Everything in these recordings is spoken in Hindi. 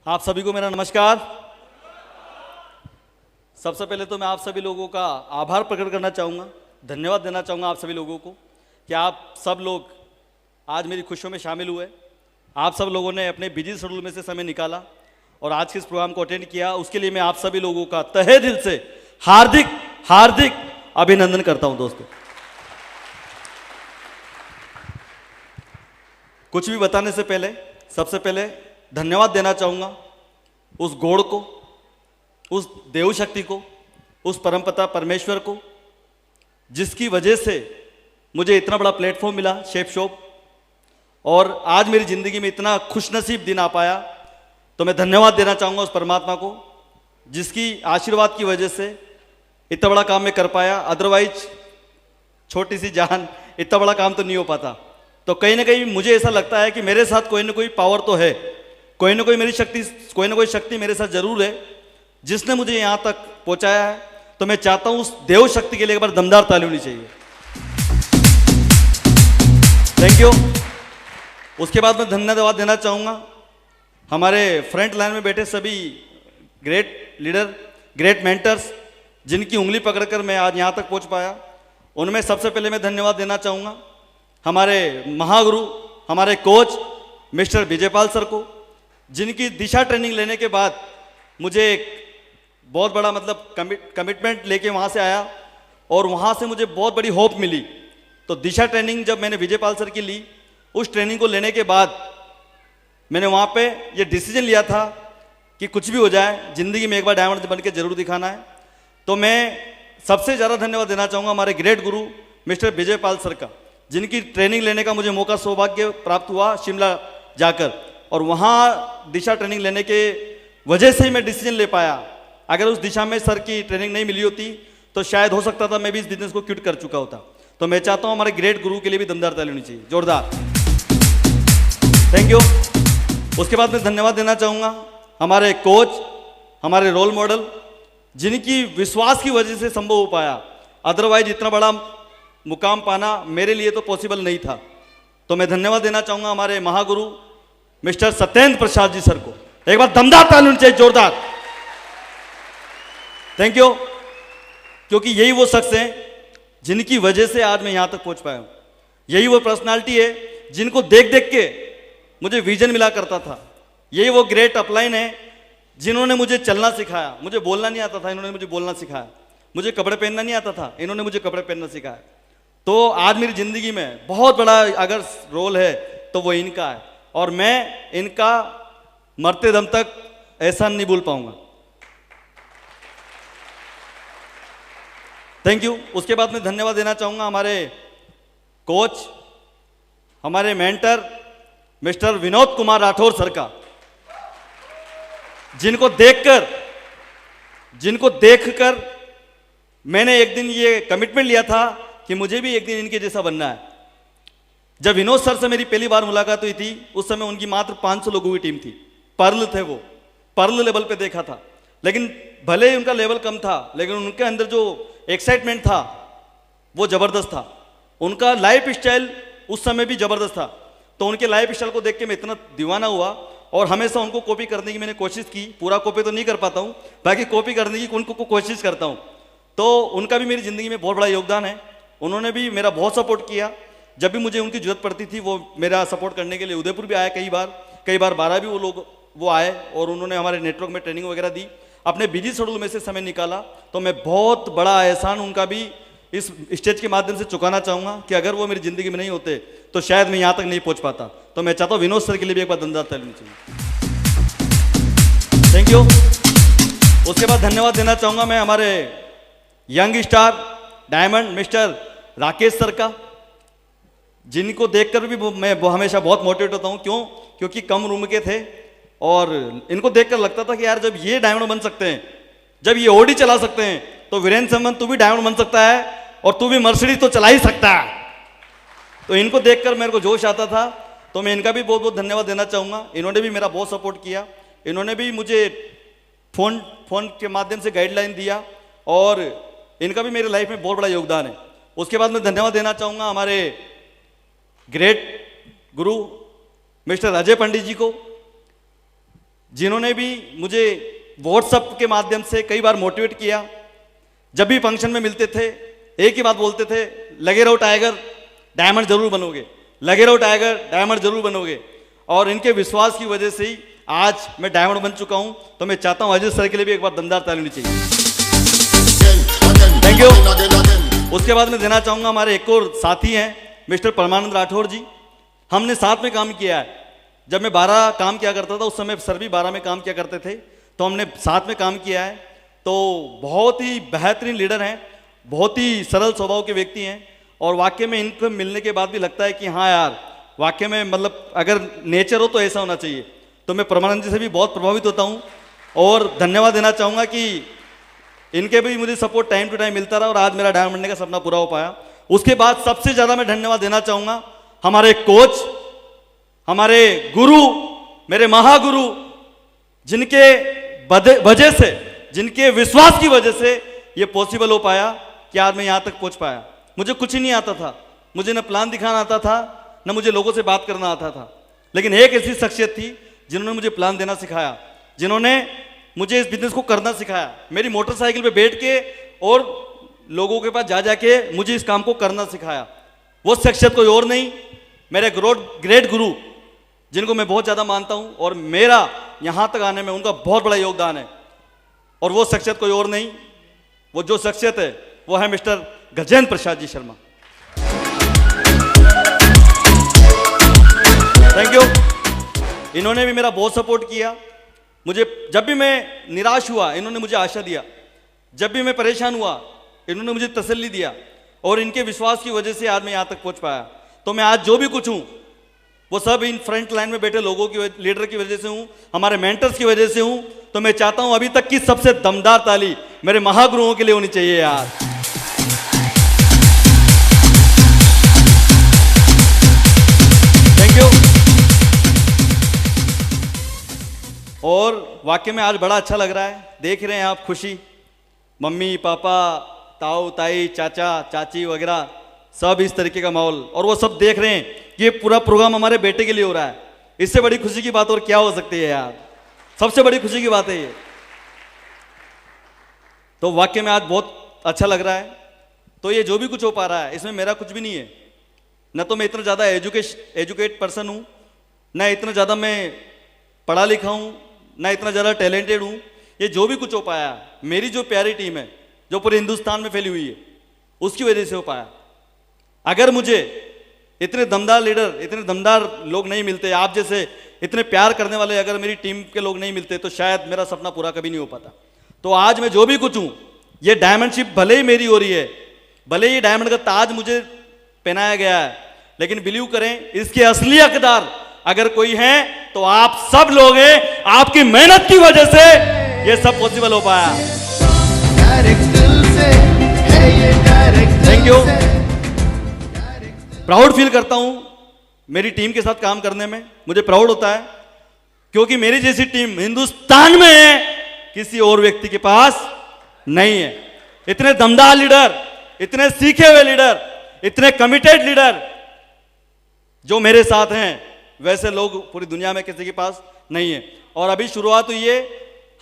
आप सभी को मेरा नमस्कार। सबसे पहले तो मैं आप सभी लोगों का आभार प्रकट करना चाहूँगा, धन्यवाद देना चाहूँगा आप सभी लोगों को कि आप सब लोग आज मेरी खुशियों में शामिल हुए। आप सब लोगों ने अपने बिजी शेड्यूल में से समय निकाला और आज के इस प्रोग्राम को अटेंड किया, उसके लिए मैं आप सभी लोगों का तहे दिल से हार्दिक हार्दिक अभिनंदन करता हूँ। दोस्तों, कुछ भी बताने से पहले सबसे पहले धन्यवाद देना चाहूँगा उस गॉड को, उस देव शक्ति को, उस परमपिता परमेश्वर को, जिसकी वजह से मुझे इतना बड़ा प्लेटफॉर्म मिला शेफ शॉप, और आज मेरी ज़िंदगी में इतना खुशनसीब दिन आ पाया। तो मैं धन्यवाद देना चाहूँगा उस परमात्मा को, जिसकी आशीर्वाद की वजह से इतना बड़ा काम मैं कर पाया। अदरवाइज छोटी सी जान इतना बड़ा काम तो नहीं हो पाता। तो कहीं ना कहीं मुझे ऐसा लगता है कि मेरे साथ कोई ना कोई पावर तो है, कोई ना कोई मेरी शक्ति, कोई ना कोई शक्ति मेरे साथ जरूर है जिसने मुझे यहाँ तक पहुँचाया है। तो मैं चाहता हूँ उस देव शक्ति के लिए एक बार दमदार ताली होनी चाहिए। Thank you. उसके बाद मैं धन्यवाद देना चाहूँगा हमारे फ्रंट लाइन में बैठे सभी ग्रेट लीडर, ग्रेट मेंटर्स, जिनकी उंगली पकड़कर मैं आज यहाँ तक पहुँच पाया। उनमें सबसे पहले मैं धन्यवाद देना चाहूँगा हमारे महागुरु, हमारे कोच मिस्टर विजयपाल सर को, जिनकी दिशा ट्रेनिंग लेने के बाद मुझे एक बहुत बड़ा कमिटमेंट लेके वहाँ से आया और वहाँ से मुझे बहुत बड़ी होप मिली। तो दिशा ट्रेनिंग जब मैंने विजयपाल सर की ली, उस ट्रेनिंग को लेने के बाद मैंने वहाँ पे ये डिसीजन लिया था कि कुछ भी हो जाए ज़िंदगी में एक बार डायमंड बन के जरूर दिखाना है। तो मैं सबसे ज़्यादा धन्यवाद देना चाहूँगा हमारे ग्रेट गुरु मिस्टर विजयपाल सर का, जिनकी ट्रेनिंग लेने का मुझे मौका सौभाग्य प्राप्त हुआ शिमला जाकर, और वहाँ दिशा ट्रेनिंग लेने के वजह से ही मैं डिसीजन ले पाया। अगर उस दिशा में सर की ट्रेनिंग नहीं मिली होती तो शायद हो सकता था मैं भी इस बिजनेस को क्विट कर चुका होता। तो मैं चाहता हूँ हमारे ग्रेट गुरु के लिए भी दमदार ताली होनी चाहिए, जोरदार। Thank you. उसके बाद मैं धन्यवाद देना चाहूँगा हमारे कोच, हमारे रोल मॉडल, जिनकी विश्वास की वजह से संभव हो पाया। अदरवाइज इतना बड़ा मुकाम पाना मेरे लिए तो पॉसिबल नहीं था। तो मैं धन्यवाद देना चाहूँगा हमारे महागुरु मिस्टर सत्येंद्र प्रसाद जी सर को, एक बार दमदार ताली होनी चाहिए, जोरदार। Thank you. क्योंकि यही वो शख्स हैं जिनकी वजह से आज मैं यहाँ तक पहुँच पाया हूँ। यही वो पर्सनालिटी है जिनको देख देख के मुझे विजन मिला करता था। यही वो ग्रेट अपलाइन है जिन्होंने मुझे चलना सिखाया। मुझे बोलना नहीं आता था, इन्होंने मुझे बोलना सिखाया। मुझे कपड़े पहनना नहीं आता था, इन्होंने मुझे कपड़े पहनना सिखाया। तो आज मेरी ज़िंदगी में बहुत बड़ा अगर रोल है तो वो इनका है, और मैं इनका मरते दम तक एहसान नहीं भूल पाऊंगा। Thank you. उसके बाद मैं धन्यवाद देना चाहूँगा हमारे कोच, हमारे mentor mister Vinod Kumar Rathore sir का, जिनको देखकर मैंने एक दिन ये कमिटमेंट लिया था कि मुझे भी एक दिन इनके जैसा बनना है। जब विनोद सर से मेरी पहली बार मुलाकात हुई थी, उस समय उनकी मात्र 500 लोगों की टीम थी। पर्ल थे वो, पर्ल लेवल पे देखा था। लेकिन भले ही उनका लेवल कम था, लेकिन उनके अंदर जो एक्साइटमेंट था वो ज़बरदस्त था। उनका लाइफ स्टाइल उस समय भी ज़बरदस्त था। तो उनके लाइफ स्टाइल को देख के मैं इतना दीवाना हुआ और हमेशा उनको कॉपी करने की मैंने कोशिश की। पूरा कॉपी तो नहीं कर पाता हूँ, बाकी कॉपी करने की उनको कोशिश करता हूँ। तो उनका भी मेरी ज़िंदगी में बहुत बड़ा योगदान है। उन्होंने भी मेरा बहुत सपोर्ट किया। जब भी मुझे उनकी ज़रूरत पड़ती थी वो मेरा सपोर्ट करने के लिए उदयपुर भी आया कई बार 12 भी वो आए, और उन्होंने हमारे नेटवर्क में ट्रेनिंग वगैरह दी। अपने बिजी शेड्यूल में से समय निकाला। तो मैं बहुत बड़ा एहसान उनका भी इस स्टेज के माध्यम से चुकाना चाहूँगा कि अगर वो मेरी ज़िंदगी में नहीं होते तो शायद मैं यहाँ तक नहीं पहुँच पाता। तो मैं चाहता हूँ विनोद सर के लिए भी एक बार दमदार ताली चाहिए। Thank you. उसके बाद धन्यवाद देना चाहूँगा मैं हमारे young star diamond mister Rakesh sir का, जिनको देखकर भी मैं हमेशा बहुत मोटिवेट होता हूँ। क्यों? क्योंकि कम उम्र के थे और इनको देखकर लगता था कि यार जब ये डायमंड बन सकते हैं, जब ये ओडी चला सकते हैं, तो वीरेंद्र सहवाग तू भी डायमंड बन सकता है और तू भी मर्सिडीज तो चला ही सकता है। तो इनको देखकर मेरे को जोश आता था। तो मैं इनका भी बहुत बहुत धन्यवाद देना चाहूँगा। इन्होंने भी मेरा बहुत सपोर्ट किया। इन्होंने भी मुझे फ़ोन के माध्यम से गाइडलाइन दिया, और इनका भी मेरे लाइफ में बहुत बड़ा योगदान है। उसके बाद मैं धन्यवाद देना चाहूँगा हमारे ग्रेट गुरु मिस्टर अजय पंडित जी को, जिन्होंने भी मुझे व्हाट्सएप के माध्यम से कई बार मोटिवेट किया। जब भी फंक्शन में मिलते थे एक ही बात बोलते थे, लगे रहो टाइगर, डायमंड जरूर बनोगे, लगे रहो टाइगर, डायमंड जरूर बनोगे। और इनके विश्वास की वजह से ही आज मैं डायमंड बन चुका हूं। तो मैं चाहता हूं अजीत सर के लिए भी एक बार दमदार ताली होनी चाहिए। Thank you. उसके बाद मैं देना चाहूंगा हमारे एक और साथी हैं मिस्टर परमानंद राठौर जी। हमने साथ में काम किया है। जब मैं 12 काम किया करता था उस समय सर भी 12 में काम किया करते थे, तो हमने साथ में काम किया है। तो बहुत ही बेहतरीन लीडर हैं, बहुत ही सरल स्वभाव के व्यक्ति हैं। और वाकई में इनको मिलने के बाद भी लगता है कि हाँ यार, वाकई में मतलब अगर नेचर हो तो ऐसा होना चाहिए। तो मैं परमानंद जी से भी बहुत प्रभावित होता हूँ और धन्यवाद देना चाहूँगा कि इनके भी मुझे सपोर्ट टाइम टू टाइम मिलता रहा और आज मेरा डायमंड बनने का सपना पूरा हो पाया। उसके बाद सबसे ज़्यादा मैं धन्यवाद देना चाहूँगा हमारे कोच, हमारे गुरु, मेरे महागुरु, जिनके वजह से, जिनके विश्वास की वजह से ये पॉसिबल हो पाया कि आज मैं यहाँ तक पहुँच पाया। मुझे कुछ ही नहीं आता था, मुझे न प्लान दिखाना आता था, न मुझे लोगों से बात करना आता था। लेकिन एक ऐसी शख्सियत थी जिन्होंने मुझे प्लान देना सिखाया, जिन्होंने मुझे इस बिजनेस को करना सिखाया। मेरी मोटरसाइकिल पे बैठ के और लोगों के पास जा जाके मुझे इस काम को करना सिखाया। वो शख्सियत कोई और नहीं, मेरे ग्रेट गुरु, जिनको मैं बहुत ज़्यादा मानता हूँ और मेरा यहाँ तक आने में उनका बहुत बड़ा योगदान है। और वो शख्सियत कोई और नहीं, वो जो शख्सियत है वो है mister Gajendra Prasad ji Sharma. Thank you. इन्होंने भी मेरा बहुत सपोर्ट किया। मुझे जब भी मैं निराश हुआ इन्होंने मुझे आशा दिया, जब भी मैं परेशान हुआ इन्होंने मुझे तसल्ली दिया। और इनके विश्वास की वजह से आज मैं यहाँ तक पहुँच पाया। तो मैं आज जो भी कुछ हूँ वो सब इन फ्रंट लाइन में बैठे लोगों की, लीडर की वजह से हूँ, हमारे मेंटर्स की वजह से हूँ। तो मैं चाहता हूँ अभी तक की सबसे दमदार ताली मेरे महागुरुओं के लिए होनी चाहिए यार। Thank you. और वाकई में आज बड़ा अच्छा लग रहा है, देख रहे हैं आप खुशी, मम्मी पापा, ताऊ ताई, चाचा चाची वगैरह सब इस तरीके का माहौल, और वो सब देख रहे हैं कि ये पूरा प्रोग्राम हमारे बेटे के लिए हो रहा है। इससे बड़ी खुशी की बात और क्या हो सकती है यार, सबसे बड़ी खुशी की बात है ये। तो वाकई में आज बहुत अच्छा लग रहा है। तो ये जो भी कुछ हो पा रहा है इसमें मेरा कुछ भी नहीं है, न तो मैं इतना ज़्यादा एजुकेट पर्सन हूँ, न इतना ज़्यादा मैं पढ़ा लिखा हूँ, न इतना ज़्यादा टैलेंटेड हूँ। ये जो भी कुछ हो पाया मेरी जो प्यारी टीम है जो पूरे हिंदुस्तान में फैली हुई है उसकी वजह से हो पाया। अगर मुझे इतने दमदार लीडर, इतने दमदार लोग नहीं मिलते, आप जैसे इतने प्यार करने वाले अगर मेरी टीम के लोग नहीं मिलते तो शायद मेरा सपना पूरा कभी नहीं हो पाता। तो आज मैं जो भी कुछ हूँ, ये डायमंडशिप भले ही मेरी हो रही है, भले ही डायमंड का ताज मुझे पहनाया गया है, लेकिन बिलीव करें इसके असली हकदार अगर कोई है तो आप सब लोग हैं। आपकी मेहनत की वजह से ये सब पॉसिबल हो पाया। Thank you. प्राउड फील करता हूं मेरी टीम के साथ काम करने में, मुझे प्राउड होता है क्योंकि मेरी जैसी टीम हिंदुस्तान में है, किसी और व्यक्ति के पास नहीं है। इतने दमदार लीडर, इतने सीखे हुए लीडर, इतने कमिटेड लीडर जो मेरे साथ हैं, वैसे लोग पूरी दुनिया में किसी के पास नहीं है। और अभी शुरुआत हुई है,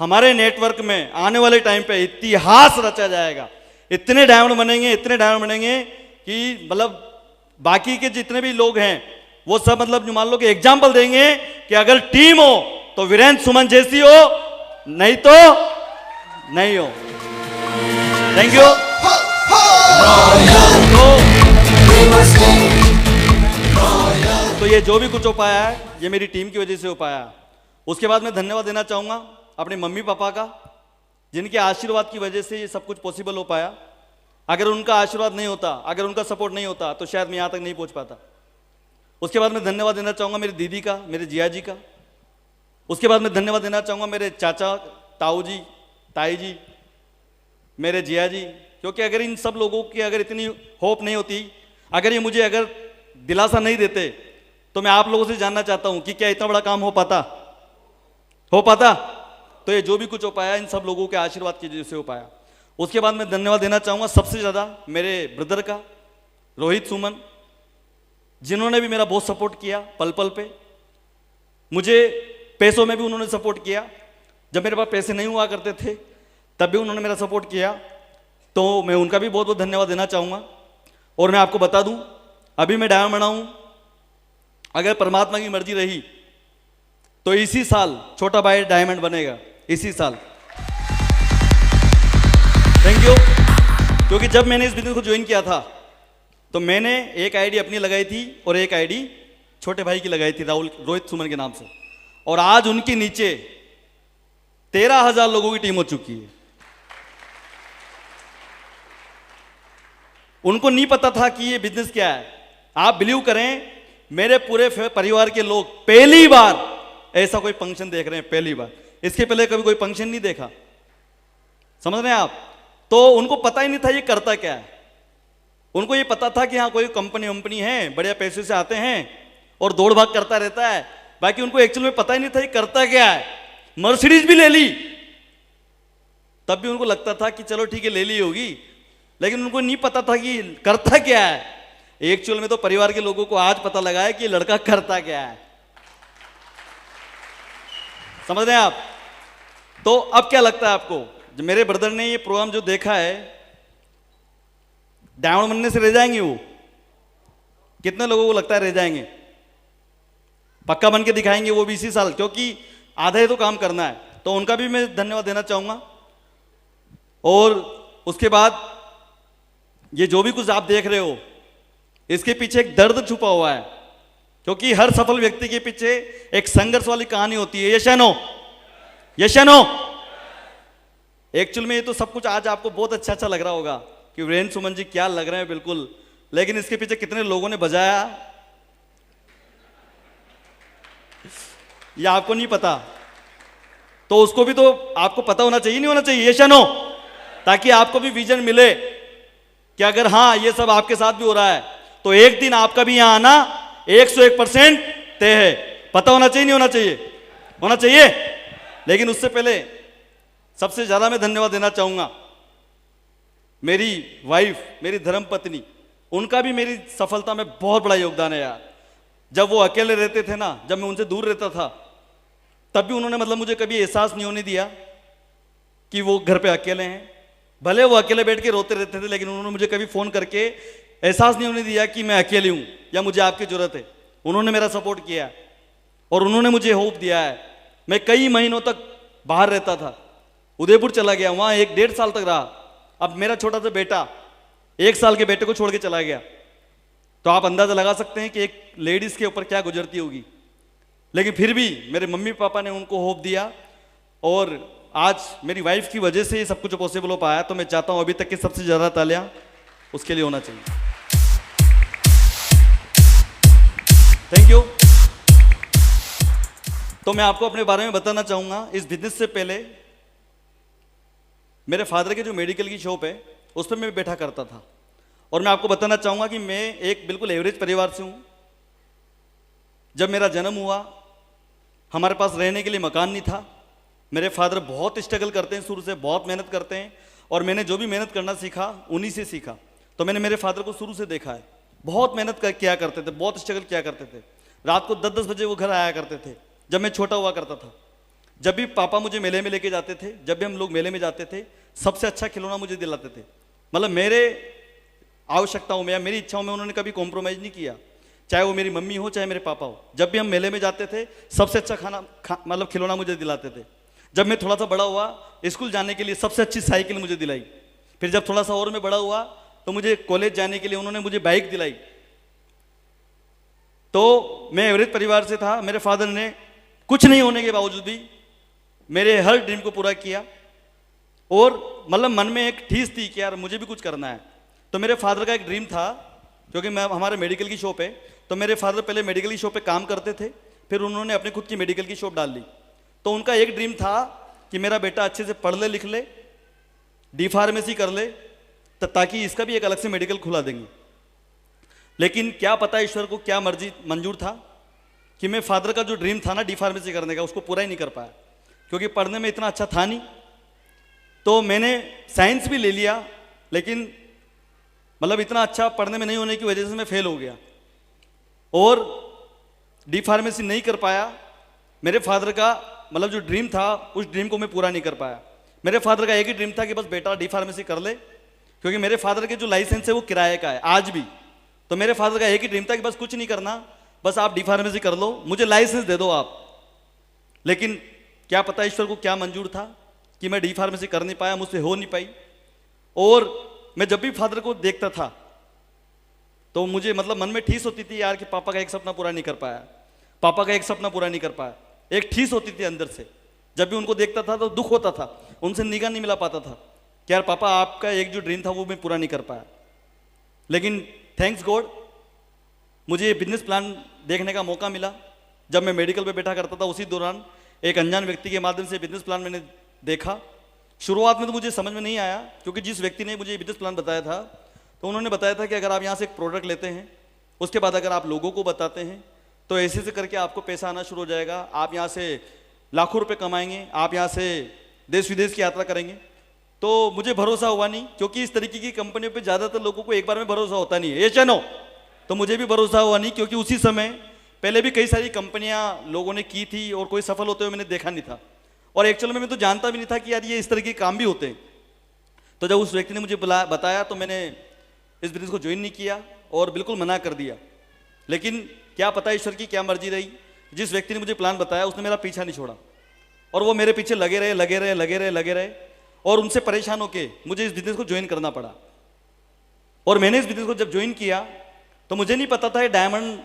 हमारे नेटवर्क में आने वाले टाइम पे इतिहास रचा जाएगा। इतने डायमंड बनेंगे, इतने डायमंड बनेंगे कि मतलब बाकी के जितने भी लोग हैं वो सब मतलब मान लो कि एग्जाम्पल देंगे कि अगर टीम हो तो वीरेंद्र सुमन जैसी हो, नहीं तो नहीं हो। Thank you. तो ये जो भी कुछ हो पाया है ये मेरी टीम की वजह से हो पाया। उसके बाद मैं धन्यवाद देना चाहूँगा अपने मम्मी पापा का, जिनके आशीर्वाद की वजह से ये सब कुछ पॉसिबल हो पाया। अगर उनका आशीर्वाद नहीं होता, अगर उनका सपोर्ट नहीं होता तो शायद मैं यहाँ तक नहीं पहुँच पाता। उसके बाद मैं धन्यवाद देना चाहूँगा मेरी दीदी का, मेरे जिया जी का। उसके बाद मैं धन्यवाद देना चाहूँगा मेरे चाचा, ताऊ जी, ताई जी, मेरे जिया जी, क्योंकि अगर इन सब लोगों की अगर इतनी होप नहीं होती, अगर ये मुझे अगर दिलासा नहीं देते, तो मैं आप लोगों से जानना चाहता हूँ कि क्या इतना बड़ा काम हो पाता? तो ये जो भी कुछ हो पाया इन सब लोगों के आशीर्वाद की वजह से हो पाया। उसके बाद मैं धन्यवाद देना चाहूँगा सबसे ज़्यादा मेरे ब्रदर का, रोहित सुमन, जिन्होंने भी मेरा बहुत सपोर्ट किया पल पल पे। मुझे पैसों में भी उन्होंने सपोर्ट किया। जब मेरे पास पैसे नहीं हुआ करते थे तब भी उन्होंने मेरा सपोर्ट किया, तो मैं उनका भी बहुत बहुत धन्यवाद देना चाहूँगा। और मैं आपको बता दूं, अभी मैं डायमंड बना हूं, अगर परमात्मा की मर्जी रही तो इसी साल छोटा भाई डायमंड बनेगा, इसी साल। Thank you. क्योंकि जब मैंने इस बिजनेस को ज्वाइन किया था तो मैंने एक आईडी अपनी लगाई थी और एक आईडी छोटे भाई की लगाई थी, रोहित सुमन के नाम से, और आज उनके नीचे 13,000 लोगों की टीम हो चुकी है। उनको नहीं पता था कि ये बिजनेस क्या है। आप बिलीव करें, मेरे पूरे परिवार के लोग पहली बार ऐसा कोई फंक्शन देख रहे हैं, पहली बार। इसके पहले कभी कोई फंक्शन नहीं देखा, समझ रहे हैं आप? तो उनको पता ही नहीं था ये करता क्या है। उनको ये पता था कि हाँ कोई कंपनी वंपनी है, बढ़िया पैसे से आते हैं और दौड़ भाग करता रहता है। बाकी उनको एक्चुअल में पता ही नहीं था ये करता क्या है। मर्सिडीज भी ले ली तब भी उनको लगता था कि चलो ठीक है ले ली होगी, लेकिन उनको नहीं पता था कि करता क्या है। एक्चुअल में तो परिवार के लोगों को आज पता लगा है कि ये लड़का करता क्या है, समझ रहे हैं आप? तो अब क्या लगता है आपको, जब मेरे ब्रदर ने ये प्रोग्राम जो देखा है, डायमंड बनने से रह जाएंगे वो? कितने लोगों को लगता है रह जाएंगे? पक्का बन के दिखाएंगे वो भी इसी साल, क्योंकि आधा ही तो काम करना है। तो उनका भी मैं धन्यवाद देना चाहूंगा। और उसके बाद ये जो भी कुछ आप देख रहे हो, इसके पीछे एक दर्द छुपा हुआ है, क्योंकि हर सफल व्यक्ति के पीछे एक संघर्ष वाली कहानी होती है। यश नो, यश नो। एक्चुअल में ये तो सब कुछ आज आपको बहुत अच्छा अच्छा लग रहा होगा कि वीरेंद्र सुमन जी क्या लग रहे हैं, बिल्कुल, लेकिन इसके पीछे कितने लोगों ने बजाया ये आपको नहीं पता। तो उसको भी तो आपको पता होना चाहिए, नहीं होना चाहिए? यश नो, ताकि आपको भी विजन मिले कि अगर हाँ ये सब आपके साथ भी हो रहा है तो एक दिन आपका भी यहां आना 101% तय है। पता होना चाहिए, नहीं होना चाहिए? होना चाहिए। लेकिन उससे पहले सबसे ज्यादा मैं धन्यवाद देना चाहूंगा मेरी वाइफ, मेरी धर्मपत्नी। उनका भी मेरी सफलता में बहुत बड़ा योगदान है यार। जब वो अकेले रहते थे ना, जब मैं उनसे दूर रहता था, तब भी उन्होंने मतलब मुझे कभी एहसास नहीं होने दिया कि वो घर पे अकेले हैं। भले वो अकेले बैठ के रोते रहते थे, लेकिन उन्होंने मुझे कभी फोन करके एहसास नहीं होने दिया कि मैं अकेली हूं या मुझे आपकी जरूरत है। उन्होंने मेरा सपोर्ट किया और उन्होंने मुझे होप दिया है। मैं कई महीनों तक बाहर रहता था, उदयपुर चला गया, वहां 1-1.5 साल तक रहा। अब मेरा छोटा सा बेटा 1 साल के बेटे को छोड़ के चला गया, तो आप अंदाजा लगा सकते हैं कि एक लेडीज के ऊपर क्या गुजरती होगी। लेकिन फिर भी मेरे मम्मी पापा ने उनको होप दिया और आज मेरी वाइफ की वजह से ये सब कुछ पॉसिबल हो पाया। तो मैं चाहता हूं अभी तक की सबसे ज्यादा तालियां उसके लिए होना चाहिए। Thank you. तो मैं आपको अपने बारे में बताना चाहूंगा। इस बिजनेस से पहले मेरे फादर के जो मेडिकल की शॉप है उस पर मैं बैठा करता था। और मैं आपको बताना चाहूंगा कि मैं एक बिल्कुल एवरेज परिवार से हूं। जब मेरा जन्म हुआ हमारे पास रहने के लिए मकान नहीं था। मेरे फादर बहुत स्ट्रगल करते हैं, शुरू से बहुत मेहनत करते हैं, और मैंने जो भी मेहनत करना सीखा उन्हीं से सीखा। तो मैंने मेरे फादर को शुरू से देखा है, बहुत मेहनत किया करते थे, बहुत स्ट्रगल किया करते थे। रात को 10-10 बजे वो घर आया करते थे जब मैं छोटा हुआ करता था। जब भी पापा मुझे मेले में लेके जाते थे, जब भी हम लोग मेले में जाते थे, सबसे अच्छा खिलौना मुझे दिलाते थे। मतलब मेरे आवश्यकताओं में या मेरी इच्छाओं में उन्होंने कभी कॉम्प्रोमाइज़ नहीं किया, चाहे वो मेरी मम्मी हो चाहे मेरे पापा हो। जब भी हम मेले में जाते थे सबसे अच्छा मतलब खिलौना मुझे दिलाते थे। जब मैं थोड़ा सा बड़ा हुआ, स्कूल जाने के लिए सबसे अच्छी साइकिल मुझे दिलाई। फिर जब थोड़ा सा और मैं बड़ा हुआ तो मुझे कॉलेज जाने के लिए उन्होंने मुझे बाइक दिलाई। तो मैं एवरेज परिवार से था। मेरे फादर ने कुछ नहीं होने के बावजूद भी मेरे हर ड्रीम को पूरा किया, और मतलब मन में एक ठीस थी कि यार मुझे भी कुछ करना है। तो मेरे फादर का एक ड्रीम था, क्योंकि मैं हमारे मेडिकल की शॉप है, तो मेरे फादर पहले मेडिकल की शॉप पे काम करते थे, फिर उन्होंने अपनी खुद की मेडिकल की शॉप डाल ली। तो उनका एक ड्रीम था कि मेरा बेटा अच्छे से पढ़ ले लिख ले, डी फार्मेसी कर ले, ताकि इसका भी एक अलग से मेडिकल खुला देंगे। लेकिन क्या पता ईश्वर को क्या मर्जी मंजूर था कि मैं फादर का जो ड्रीम था ना डी फार्मेसी करने का, उसको पूरा ही नहीं कर पाया, क्योंकि पढ़ने में इतना अच्छा था नहीं। तो मैंने साइंस भी ले लिया, लेकिन मतलब इतना अच्छा पढ़ने में नहीं होने की वजह से मैं फेल हो गया और डी फार्मेसी नहीं कर पाया। मेरे फादर का मतलब जो ड्रीम था उस ड्रीम को मैं पूरा नहीं कर पाया। मेरे फादर का एक ही ड्रीम था कि बस बेटा डी फार्मेसी कर ले, क्योंकि मेरे फादर के जो लाइसेंस है वो किराए का है आज भी। तो मेरे फादर का एक ही ड्रीम था कि बस कुछ नहीं करना, बस आप डी फार्मेसी कर लो, मुझे लाइसेंस दे दो आप। लेकिन क्या पता ईश्वर को क्या मंजूर था कि मैं डी फार्मेसी कर नहीं पाया, मुझसे हो नहीं पाई। और मैं जब भी फादर को देखता था तो मुझे मतलब मन में ठीस होती थी यार कि पापा का एक सपना पूरा नहीं कर पाया, पापा का एक सपना पूरा नहीं कर पाया। एक ठीस होती थी अंदर से, जब भी उनको देखता था तो दुख होता था, उनसे निगाह नहीं मिला पाता था कि यार पापा आपका एक जो ड्रीम था वो मैं पूरा नहीं कर पाया। लेकिन थैंक्स गॉड मुझे ये बिजनेस प्लान देखने का मौका मिला। जब मैं मेडिकल पे बैठा करता था उसी दौरान एक अनजान व्यक्ति के माध्यम से बिजनेस प्लान मैंने देखा। शुरुआत में तो मुझे समझ में नहीं आया, क्योंकि जिस व्यक्ति ने मुझे बिजनेस प्लान बताया था तो उन्होंने बताया था कि अगर आप यहाँ से एक प्रोडक्ट लेते हैं, उसके बाद अगर आप लोगों को बताते हैं तो ऐसे से करके आपको पैसा आना शुरू हो जाएगा, आप यहाँ से लाखों रुपए कमाएंगे, आप यहाँ से देश विदेश की यात्रा करेंगे। तो मुझे भरोसा हुआ नहीं, क्योंकि इस तरीके की कंपनियों पे ज़्यादातर लोगों को एक बार में भरोसा होता नहीं है, ये चनो। तो मुझे भी भरोसा हुआ नहीं, क्योंकि उसी समय पहले भी कई सारी कंपनियां लोगों ने की थी और कोई सफल होते हुए मैंने देखा नहीं था। और एक्चुअल में मैं तो जानता भी नहीं था कि यार ये इस तरह के काम भी होते हैं। तो जब उस व्यक्ति ने मुझे बताया तो मैंने इस बिजनेस को ज्वाइन नहीं किया और बिल्कुल मना कर दिया। लेकिन क्या पता ईश्वर की क्या मर्जी रही, जिस व्यक्ति ने मुझे प्लान बताया उसने मेरा पीछा नहीं छोड़ा और वो मेरे पीछे लगे रहे लगे रहे लगे रहे लगे रहे, और उनसे परेशान होकर मुझे इस बिजनेस को ज्वाइन करना पड़ा। और मैंने इस बिजनेस को जब ज्वाइन किया तो मुझे नहीं पता था ये डायमंड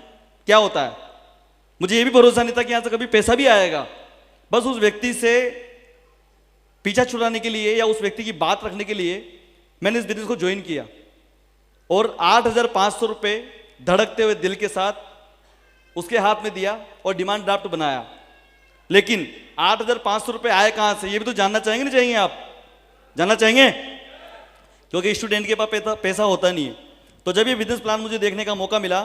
क्या होता है, मुझे ये भी भरोसा नहीं था कि यहाँ से कभी पैसा भी आएगा। बस उस व्यक्ति से पीछा छुड़ाने के लिए या उस व्यक्ति की बात रखने के लिए मैंने इस बिजनेस को ज्वाइन किया और 8,500 रुपये धड़कते हुए दिल के साथ उसके हाथ में दिया और डिमांड ड्राफ्ट बनाया। लेकिन 8,500 रुपये आए कहाँ से, ये भी तो जानना चाहेंगे नहीं चाहेंगे आप, जानना चाहेंगे? क्योंकि स्टूडेंट के पास पैसा होता नहीं है। तो जब ये बिजनेस प्लान मुझे देखने का मौका मिला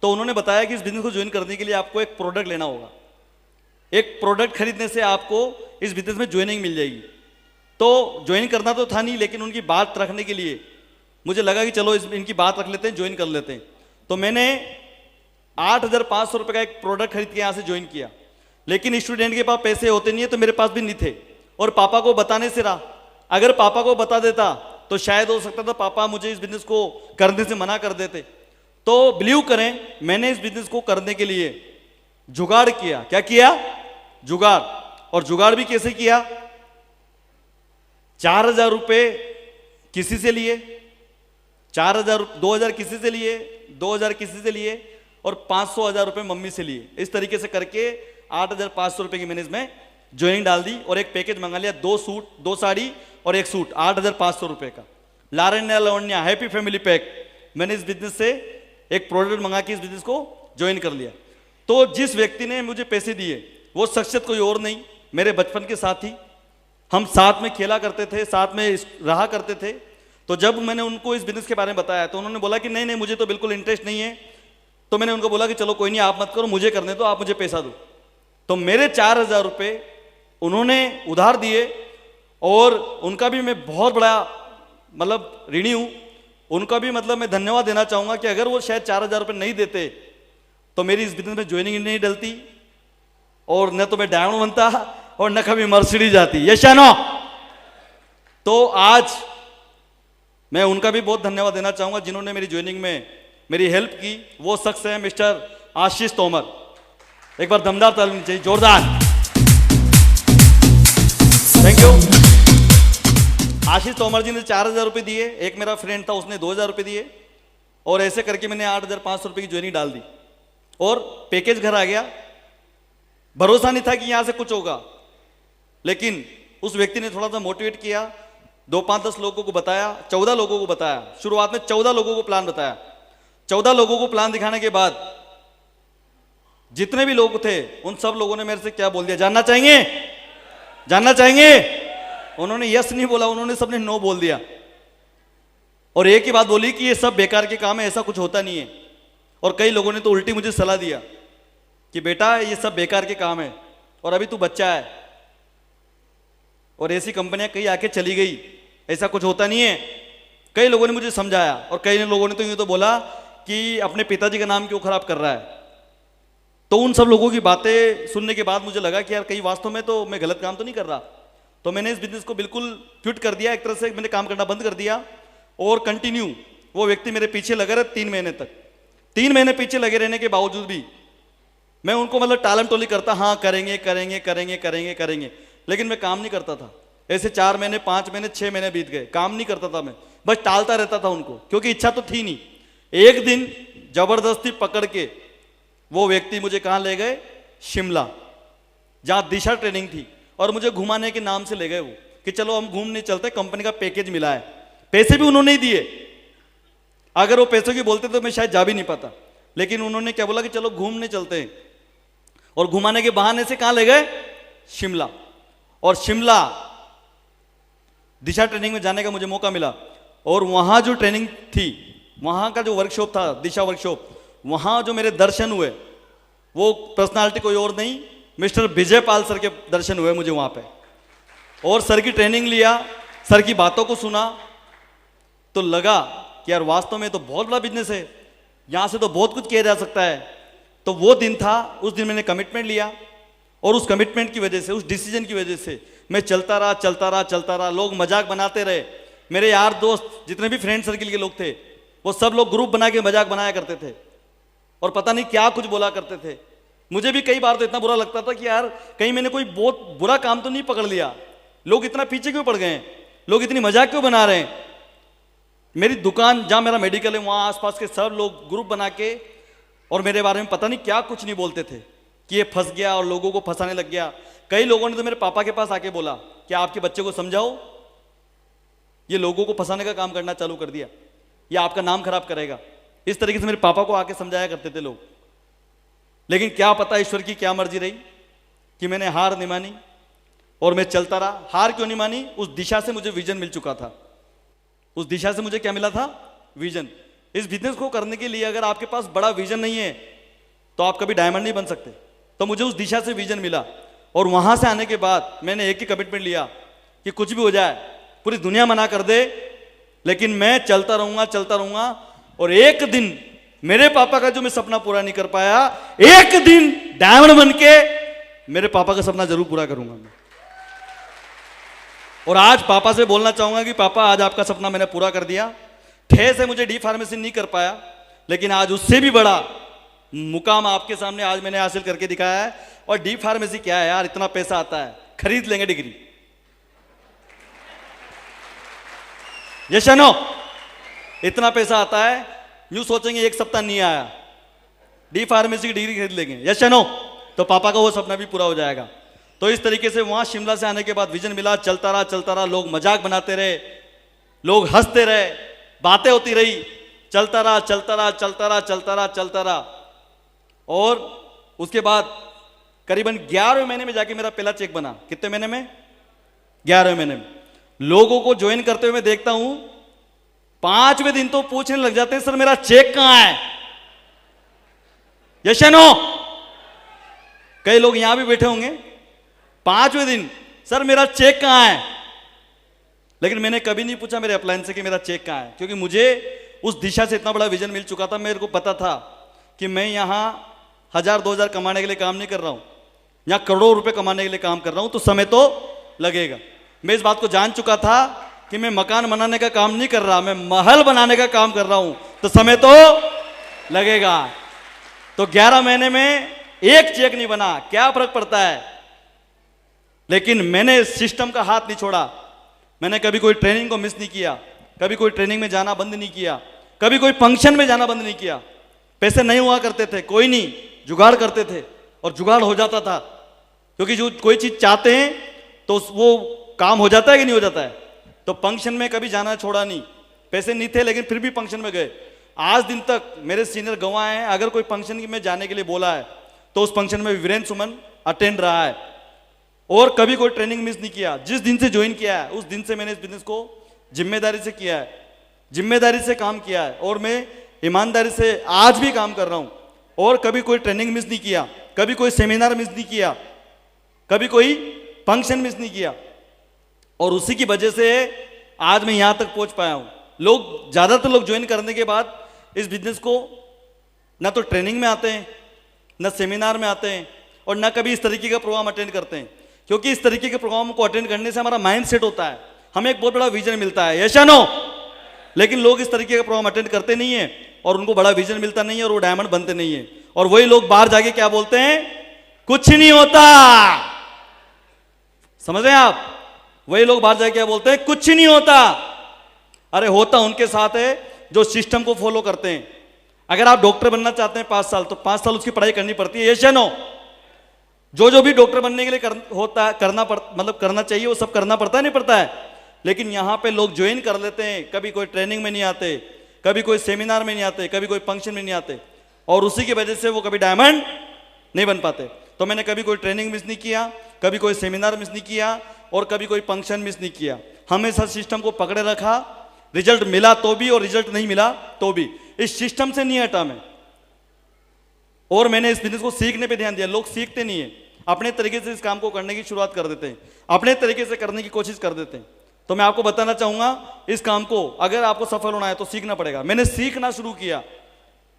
तो उन्होंने बताया कि इस बिजनेस को ज्वाइन करने के लिए आपको एक प्रोडक्ट लेना होगा, एक प्रोडक्ट खरीदने से आपको इस बिजनेस में ज्वाइनिंग मिल जाएगी। तो ज्वाइन करना तो था नहीं, लेकिन उनकी बात रखने के लिए मुझे लगा कि चलो इनकी बात रख लेते हैं, ज्वाइन कर लेते हैं। तो मैंने 8,500 रुपये का एक प्रोडक्ट खरीद के यहाँ से ज्वाइन किया। लेकिन स्टूडेंट के पास पैसे होते नहीं है, तो मेरे पास भी नहीं थे और पापा को बताने से रहा। अगर पापा को बता देता तो शायद हो सकता था पापा मुझे इस बिजनेस को करने से मना कर देते। तो बिलीव करें, मैंने इस बिजनेस को करने के लिए जुगाड़ किया। क्या किया? जुगाड़। और जुगाड़ भी कैसे किया? 4,000 रुपये किसी से लिए, 2,000 किसी से लिए, 2,000 किसी से लिए और 500,000 रुपये मम्मी से लिए। इस तरीके से करके 8,500 रुपये की मैंने इसमें ज्वाइनिंग डाल दी और एक पैकेज मंगा लिया, 2 सूट, 2 साड़ी और 1 सूट, 8,500 रुपये का लारण्या लवण्या हैप्पी फैमिली पैक। मैंने इस बिजनेस से एक प्रोडक्ट मंगा के इस बिजनेस को ज्वाइन कर लिया। तो जिस व्यक्ति ने मुझे पैसे दिए वो शख्सियत कोई और नहीं, मेरे बचपन के साथी, हम साथ में खेला करते थे, साथ में रहा करते थे। तो जब मैंने उनको इस बिजनेस के बारे में बताया तो उन्होंने बोला कि नहीं नहीं मुझे तो बिल्कुल इंटरेस्ट नहीं है। तो मैंने उनको बोला कि चलो कोई नहीं, आप मत करो, मुझे करने दो, आप मुझे पैसा दो। तो मेरे 4,000 रुपये उन्होंने उधार दिए और उनका भी मैं बहुत बड़ा मतलब ऋणी हूँ। उनका भी मतलब मैं धन्यवाद देना चाहूँगा कि अगर वो शायद 4,000 रुपये नहीं देते तो मेरी इस बिजनेस में ज्वाइनिंग नहीं डलती और न तो मैं डायमंड बनता और न कभी मर्सिडीज आती। यस या नो? तो आज मैं उनका भी बहुत धन्यवाद देना चाहूँगा जिन्होंने मेरी ज्वाइनिंग में मेरी हेल्प की। वो शख्स है मिस्टर आशीष तोमर। एक बार दमदार ताली चाहिए, जोरदार। Thank you. आशीष तोमर जी ने 4,000 रुपये दिए, एक मेरा फ्रेंड था उसने 2,000 रुपये दिए और ऐसे करके मैंने 8,500 रुपये की ज्वाइनिंग डाल दी और पैकेज घर आ गया। भरोसा नहीं था कि यहां से कुछ होगा, लेकिन उस व्यक्ति ने थोड़ा सा मोटिवेट किया, 2, 5, 10 लोगों को बताया, 14 लोगों को बताया। शुरुआत में 14 लोगों को प्लान बताया। 14 लोगों को प्लान दिखाने के बाद जितने भी लोग थे उन सब लोगों ने मेरे से क्या बोल दिया, जानना चाहेंगे? जानना चाहेंगे? उन्होंने यस नहीं बोला, उन्होंने सबने नो बोल दिया और एक ही बात बोली कि ये सब बेकार के काम है, ऐसा कुछ होता नहीं है। और कई लोगों ने तो उल्टी मुझे सलाह दिया कि बेटा ये सब बेकार के काम है और अभी तू बच्चा है और ऐसी कंपनियां कई आके चली गई, ऐसा कुछ होता नहीं है। कई लोगों ने मुझे समझाया और कई लोगों ने तो यूं तो बोला कि अपने पिताजी का नाम क्यों खराब कर रहा है। तो उन सब लोगों की बातें सुनने के बाद मुझे लगा कि यार कहीं वास्तव में तो मैं गलत काम तो नहीं कर रहा। तो मैंने इस बिजनेस को बिल्कुल क्विट कर दिया, एक तरह से मैंने काम करना बंद कर दिया और कंटिन्यू वो व्यक्ति मेरे पीछे लगे रहे 3 महीने तक। 3 महीने पीछे लगे रहने के बावजूद भी मैं उनको मतलब टालम टोली करता, हाँ करेंगे करेंगे करेंगे करेंगे करेंगे, लेकिन मैं काम नहीं करता था। ऐसे 4 महीने 5 महीने 6 महीने बीत गए, काम नहीं करता था मैं, बस टालता रहता था उनको, क्योंकि इच्छा तो थी नहीं। एक दिन जबरदस्ती पकड़ के वो व्यक्ति मुझे कहाँ ले गए, शिमला, जहाँ दिशा ट्रेनिंग थी, और मुझे घुमाने के नाम से ले गए वो कि चलो हम घूमने चलते, कंपनी का पैकेज मिला है। पैसे भी उन्होंने ही दिए, अगर वो पैसों की बोलते तो मैं शायद जा भी नहीं पाता, लेकिन उन्होंने क्या बोला कि चलो घूमने चलते हैं, और घुमाने के बहाने से कहाँ ले गए, शिमला। और शिमला दिशा ट्रेनिंग में जाने का मुझे मौका मिला, और वहाँ जो ट्रेनिंग थी, वहाँ का जो वर्कशॉप था, दिशा वर्कशॉप, वहाँ जो मेरे दर्शन हुए, वो पर्सनालिटी कोई और नहीं, मिस्टर विजय पाल सर के दर्शन हुए मुझे वहाँ पे। और सर की ट्रेनिंग लिया, सर की बातों को सुना, तो लगा कि यार वास्तव में तो बहुत बड़ा बिजनेस है, यहाँ से तो बहुत कुछ किया जा सकता है। तो वो दिन था, उस दिन मैंने कमिटमेंट लिया, और उस कमिटमेंट की वजह से, उस डिसीजन की वजह से मैं चलता रहा चलता रहा चलता रहा। लोग मजाक बनाते रहे, मेरे यार दोस्त जितने भी फ्रेंड सर्किल के लोग थे, वो सब लोग ग्रुप बना के मजाक बनाया करते थे, और पता नहीं क्या कुछ बोला करते थे। मुझे भी कई बार तो इतना बुरा लगता था कि यार कहीं मैंने कोई बहुत बुरा काम तो नहीं पकड़ लिया, लोग इतना पीछे क्यों पड़ गए हैं, लोग इतनी मजाक क्यों बना रहे हैं। मेरी दुकान जहाँ मेरा मेडिकल है, वहाँ आसपास के सब लोग ग्रुप बना के और मेरे बारे में पता नहीं क्या कुछ नहीं बोलते थे कि ये फंस गया और लोगों को फंसाने लग गया। कई लोगों ने तो मेरे पापा के पास आके बोला कि आपके बच्चे को समझाओ, ये लोगों को फंसाने का काम करना चालू कर दिया, ये आपका नाम खराब करेगा। इस तरीके से मेरे पापा को आके समझाया करते थे लोग। लेकिन क्या पता ईश्वर की क्या मर्जी रही कि मैंने हार नहीं मानी और मैं चलता रहा। हार क्यों नहीं मानी, उस दिशा से मुझे विजन मिल चुका था। उस दिशा से मुझे क्या मिला था, विजन। इस बिजनेस को करने के लिए अगर आपके पास बड़ा विजन नहीं है तो आप कभी डायमंड नहीं बन सकते। तो मुझे उस दिशा से विजन मिला, और वहां से आने के बाद मैंने एक ही कमिटमेंट लिया कि कुछ भी हो जाए, पूरी दुनिया मना कर दे, लेकिन मैं चलता रहूंगा चलता रहूंगा। और एक दिन मेरे पापा का जो मैं सपना पूरा नहीं कर पाया, एक दिन डायमंड बन के मेरे पापा का सपना जरूर पूरा करूंगा मैं। और आज पापा से बोलना चाहूंगा कि पापा आज आपका सपना मैंने पूरा कर दिया। ठे से मुझे डी फार्मेसी नहीं कर पाया, लेकिन आज उससे भी बड़ा मुकाम आपके सामने आज मैंने हासिल करके दिखाया है। और डी फार्मेसी क्या है यार, इतना पैसा आता है, खरीद लेंगे डिग्री। यस या नो? इतना पैसा आता है, यूं सोचेंगे एक सप्ताह नहीं आया, डी फार्मेसी की डिग्री खरीद लेंगे। यस या नो? तो पापा का वो सपना भी पूरा हो जाएगा। तो इस तरीके से वहां शिमला से आने के बाद विजन मिला, चलता रहा चलता रहा। लोग मजाक बनाते रहे, लोग हंसते रहे, बातें होती रही, चलता रहा चलता रहा चलता रहा चलता रहा चलता रहा। और उसके बाद करीबन 11वें महीने में जाके मेरा पहला चेक बना। कितने महीने में? 11वें महीने में। लोगों को ज्वाइन करते हुए मैं देखता हूं 5वें दिन तो पूछने लग जाते हैं, सर मेरा चेक कहां है? यस या नो? कई लोग यहां भी बैठे होंगे, 5वें दिन सर मेरा चेक कहां है? लेकिन मैंने कभी नहीं पूछा मेरे अपलाइन से कि मेरा चेक कहां है, क्योंकि मुझे उस दिशा से इतना बड़ा विजन मिल चुका था। मेरे को पता था कि मैं यहां 1000-2000 कमाने के लिए काम नहीं कर रहा हूं, यहां करोड़ों रुपए कमाने के लिए काम कर रहा हूं। तो समय तो लगेगा। मैं इस बात को जान चुका था कि मैं मकान बनाने का काम नहीं कर रहा, मैं महल बनाने का काम कर रहा हूं, तो समय तो लगेगा। तो 11 महीने में एक चेक नहीं बना, क्या फर्क पड़ता है। लेकिन मैंने सिस्टम का हाथ नहीं छोड़ा। मैंने कभी कोई ट्रेनिंग को मिस नहीं किया, कभी कोई ट्रेनिंग में जाना बंद नहीं किया, कभी कोई फंक्शन में जाना बंद नहीं किया। पैसे नहीं हुआ करते थे, कोई नहीं, जुगाड़ करते थे और जुगाड़ हो जाता था। क्योंकि जो कोई चीज चाहते हैं तो वो काम हो जाता है कि नहीं हो जाता है। तो फंक्शन में कभी जाना छोड़ा नहीं। पैसे नहीं थे लेकिन फिर भी फंक्शन में गए। आज दिन तक मेरे सीनियर गवाह हैं, अगर कोई फंक्शन में जाने के लिए बोला है तो उस फंक्शन में वीरेंद्र सुमन अटेंड रहा है, और कभी कोई ट्रेनिंग मिस नहीं किया। जिस दिन से ज्वाइन किया है उस दिन से मैंने इस बिजनेस को जिम्मेदारी से किया है, जिम्मेदारी से काम किया है, और मैं ईमानदारी से आज भी काम कर रहा हूं। और कभी कोई ट्रेनिंग मिस नहीं किया, कभी कोई सेमिनार मिस नहीं किया, कभी कोई फंक्शन मिस नहीं किया। और उसी की वजह से आज मैं यहां तक पहुंच पाया हूं। लोग, ज्यादातर लोग ज्वाइन करने के बाद इस बिजनेस को ना तो ट्रेनिंग में आते हैं, न सेमिनार में आते हैं और न कभी इस तरीके का प्रोग्राम अटेंड करते हैं, क्योंकि इस तरीके के प्रोग्राम को अटेंड करने से हमारा माइंड सेट होता है, हमें एक बहुत बड़ा विजन मिलता है, यस या नो। लेकिन लोग इस तरीके का प्रोग्राम अटेंड करते नहीं है और उनको बड़ा विजन मिलता नहीं है और वो डायमंड बनते नहीं है, और वही लोग बाहर जाके क्या बोलते हैं, कुछ नहीं होता। समझ रहे हैं आप? वही लोग बाहर जाके क्या बोलते हैं, कुछ नहीं होता। अरे होता उनके साथ है जो सिस्टम को फॉलो करते हैं। अगर आप डॉक्टर बनना चाहते हैं 5 साल, तो 5 साल उसकी पढ़ाई करनी पड़ती है, यस या नो। जो भी डॉक्टर बनने के लिए करना चाहिए वो सब करना पड़ता है, नहीं पड़ता है। लेकिन यहां पे लोग ज्वाइन कर लेते हैं, कभी कोई ट्रेनिंग में नहीं आते, कभी कोई सेमिनार में नहीं आते, कभी कोई फंक्शन में नहीं आते, और उसी की वजह से वो कभी डायमंड नहीं बन पाते। तो मैंने कभी कोई ट्रेनिंग मिस नहीं किया, कभी कोई सेमिनार मिस नहीं किया, और कभी कोई फंक्शन मिस नहीं किया। हमेशा सिस्टम को पकड़े रखा, रिजल्ट मिला तो भी और रिजल्ट नहीं मिला तो भी, इस सिस्टम से नहीं हटा मैं। और मैंने इस बिजनेस को सीखने पे ध्यान दिया। लोग सीखते नहीं है, अपने तरीके से इस काम को करने की शुरुआत कर देते हैं, अपने तरीके से करने की कोशिश कर देते हैं। तो मैं आपको बताना चाहूंगा, इस काम को अगर आपको सफल होना है तो सीखना पड़ेगा। मैंने सीखना शुरू किया।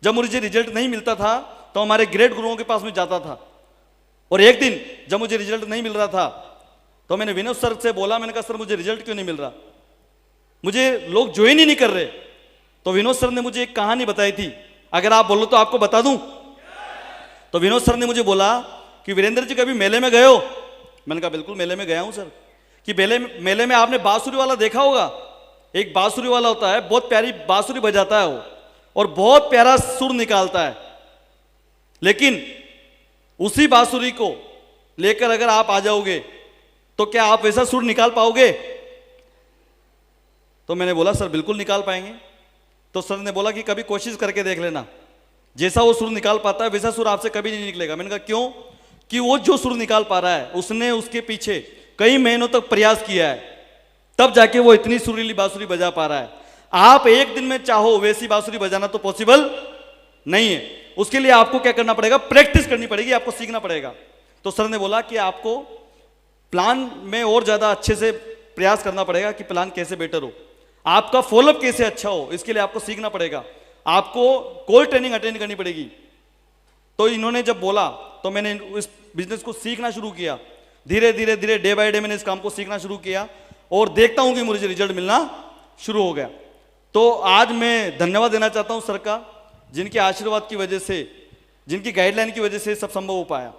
जब मुझे रिजल्ट नहीं मिलता था तो हमारे ग्रेट गुरुओं के पास में जाता था, और एक दिन जब मुझे रिजल्ट नहीं मिल रहा था तो मैंने विनोद सर से बोला, मैंने कहा सर मुझे रिजल्ट क्यों नहीं मिल रहा, मुझे लोग ज्वाइन ही नहीं कर रहे। तो विनोद सर ने मुझे एक कहानी बताई थी, अगर आप बोलो तो आपको बता दूं। तो विनोद सर ने मुझे बोला कि वीरेंद्र जी कभी मेले में गए हो? मैंने कहा बिल्कुल मेले में गया हूं सर। कि मेले में आपने बांसुरी वाला देखा होगा, एक बांसुरी वाला होता है, बहुत प्यारी बांसुरी बजाता है वो, और बहुत प्यारा सुर निकालता है। लेकिन उसी बांसुरी को लेकर अगर आप आ जाओगे तो क्या आप वैसा सुर निकाल पाओगे? तो मैंने बोला सर बिल्कुल निकाल पाएंगे। तो सर ने बोला कि कभी कोशिश करके देख लेना, जैसा वो सुर निकाल पाता है वैसा सुर आपसे कभी नहीं निकलेगा। मैंने कहा क्यों? कि वो जो सुर निकाल पा रहा है उसने उसके पीछे कई महीनों तक प्रयास किया है, तब जाके वो इतनी सुरीली बांसुरी बजा पा रहा है। आप एक दिन में चाहो वैसी बांसुरी बजाना तो पॉसिबल नहीं है। उसके लिए आपको क्या करना पड़ेगा? प्रैक्टिस करनी पड़ेगी, आपको सीखना पड़ेगा। तो सर ने बोला कि आपको प्लान में और ज्यादा अच्छे से प्रयास करना पड़ेगा कि प्लान कैसे बेटर हो, आपका फॉलोअप कैसे अच्छा हो, इसके लिए आपको सीखना पड़ेगा, आपको कोई ट्रेनिंग अटेंड करनी पड़ेगी। तो इन्होंने जब बोला तो मैंने इस बिजनेस को सीखना शुरू किया। धीरे धीरे धीरे डे बाय डे मैंने इस काम को सीखना शुरू किया, और देखता हूं कि मुझे रिजल्ट मिलना शुरू हो गया। तो आज मैं धन्यवाद देना चाहता हूं सर का, जिनके आशीर्वाद की वजह से, जिनकी गाइडलाइन की वजह से सब संभव हो पाया।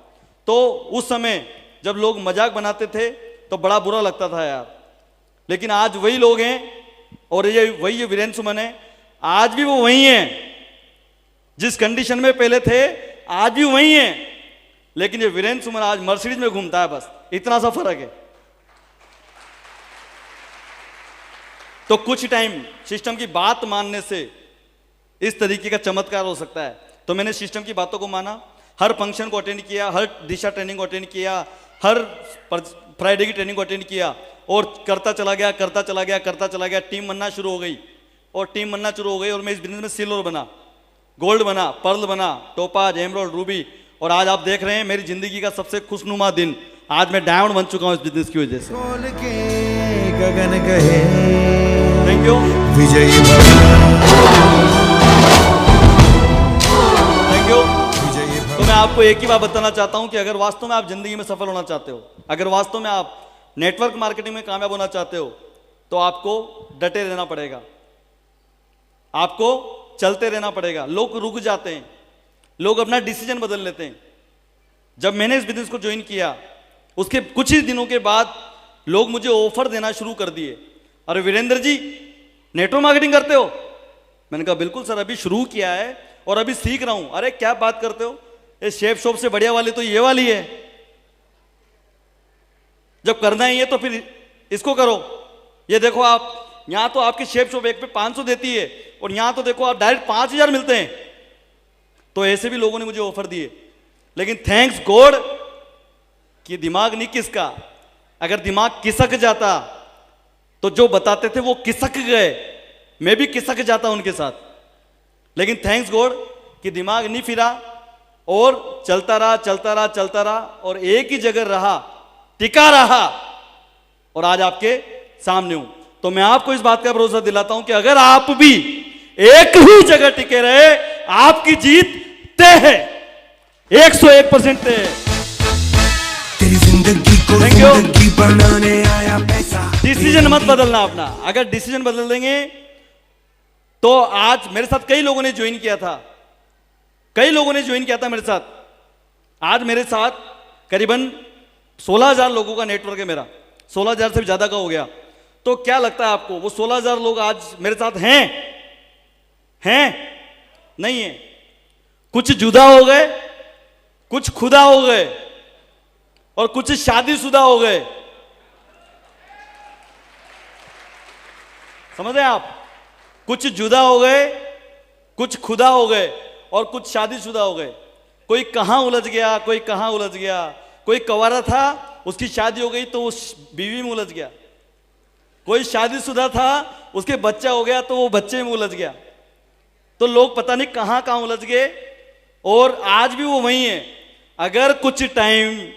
तो उस समय जब लोग मजाक बनाते थे तो बड़ा बुरा लगता था यार, लेकिन आज वही लोग हैं, और ये वही वीरेंद्र सुमन है, आज भी वो वही हैं जिस कंडीशन में पहले थे, आज भी वही हैं। लेकिन ये वीरेंद्र सुमन आज मर्सिडीज में घूमता है, बस इतना सा फर्क है। तो कुछ टाइम सिस्टम की बात मानने से इस तरीके का चमत्कार हो सकता है। तो मैंने सिस्टम की बातों को माना, हर फंक्शन को अटेंड किया, हर दिशा ट्रेनिंग को अटेंड किया, हर फ्राइडे की ट्रेनिंग को अटेंड किया, और करता चला गया करता चला गया करता चला गया। टीम बनना शुरू हो गई, और टीम बनना शुरू हो गई, और मैं इस बिजनेस में सिल्वर बना, गोल्ड बना, पर्ल बना, टोपाज, एमराल्ड, रूबी, और आज आप देख रहे हैं मेरी जिंदगी का सबसे खुशनुमा दिन, आज मैं डायमंड बन चुका हूं इस बिजनेस की वजह से। गगन कहे थैंक यू, विजयी थैंक यू। तो मैं आपको एक ही बात बताना चाहता हूं कि अगर वास्तव में आप जिंदगी में सफल होना चाहते हो, अगर वास्तव में आप नेटवर्क मार्केटिंग में कामयाब होना चाहते हो, तो आपको डटे रहना पड़ेगा, आपको चलते रहना पड़ेगा। लोग रुक जाते हैं, लोग अपना डिसीजन बदल लेते हैं। जब मैंने इस बिजनेस को ज्वाइन किया उसके कुछ ही दिनों के बाद लोग मुझे ऑफर देना शुरू कर दिए, अरे वीरेंद्र जी नेटवर्क मार्केटिंग करते हो? मैंने कहा बिल्कुल सर, अभी शुरू किया है और अभी सीख रहा हूं। अरे क्या बात करते हो, ये शेफ शॉप से बढ़िया वाली तो ये वाली है, जब करना ही है तो फिर इसको करो। ये देखो आप, यहां तो आपकी शेफ शॉप एक पे 500 देती है, और यहां तो देखो आप डायरेक्ट 5000 मिलते हैं। तो ऐसे भी लोगों ने मुझे ऑफर दिए, लेकिन थैंक्स गॉड कि दिमाग नहीं किसका। अगर दिमाग किसक जाता तो जो बताते थे वो किसक गए, मैं भी किसक जाता उनके साथ। लेकिन थैंक्स गॉड कि दिमाग नहीं फिरा, और चलता रहा चलता रहा चलता रहा, और एक ही जगह रहा, टिका रहा, और आज आपके सामने हूं। तो मैं आपको इस बात का भरोसा दिलाता हूं कि अगर आप भी एक ही जगह टिके रहे, आपकी जीत तय है। 101% थे। तेरी जिंदगी को Thank you. जिंदगी बनाने आया पैसा। डिसीजन मत बदलना अपना, अगर डिसीजन बदल देंगे तो आज मेरे साथ कई लोगों ने ज्वाइन किया था, कई लोगों ने ज्वाइन किया था मेरे साथ। आज मेरे साथ करीबन 16,000 लोगों का नेटवर्क है मेरा, 16,000 से भी ज्यादा का हो गया। तो क्या लगता है आपको वो 16,000 लोग आज मेरे साथ हैं नहीं है? कुछ जुदा हो गए, कुछ खुदा हो गए और कुछ शादीशुदा हो गए। समझ रहे हैं आप? कुछ जुदा हो गए, कुछ खुदा हो गए और कुछ शादीशुदा हो गए। कोई कहां उलझ गया, कोई कहां उलझ गया। कोई कंवारा था, उसकी शादी हो गई तो उस बीवी में उलझ गया। कोई शादीशुदा था, उसके बच्चा हो गया तो वो बच्चे में उलझ गया। तो लोग पता नहीं कहां कहां उलझ गए और आज भी वो वही है। अगर कुछ टाइम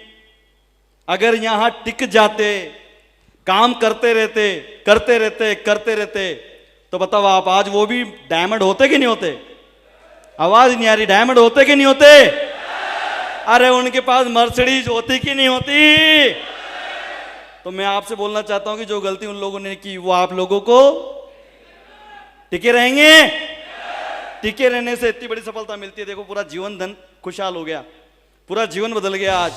अगर यहां टिक जाते, काम करते रहते तो बताओ आप आज वो भी डायमंड होते कि नहीं होते? आवाज नहीं आ रही, डायमंड होते कि नहीं होते? अरे उनके पास मर्सिडीज होती कि नहीं होती? तो मैं आपसे बोलना चाहता हूं कि जो गलती उन लोगों ने की वो आप लोगों को टिके रहेंगे। टिके रहने से इतनी बड़ी सफलता मिलती है। देखो पूरा जीवन धन खुशहाल हो गया, पूरा जीवन बदल गया आज।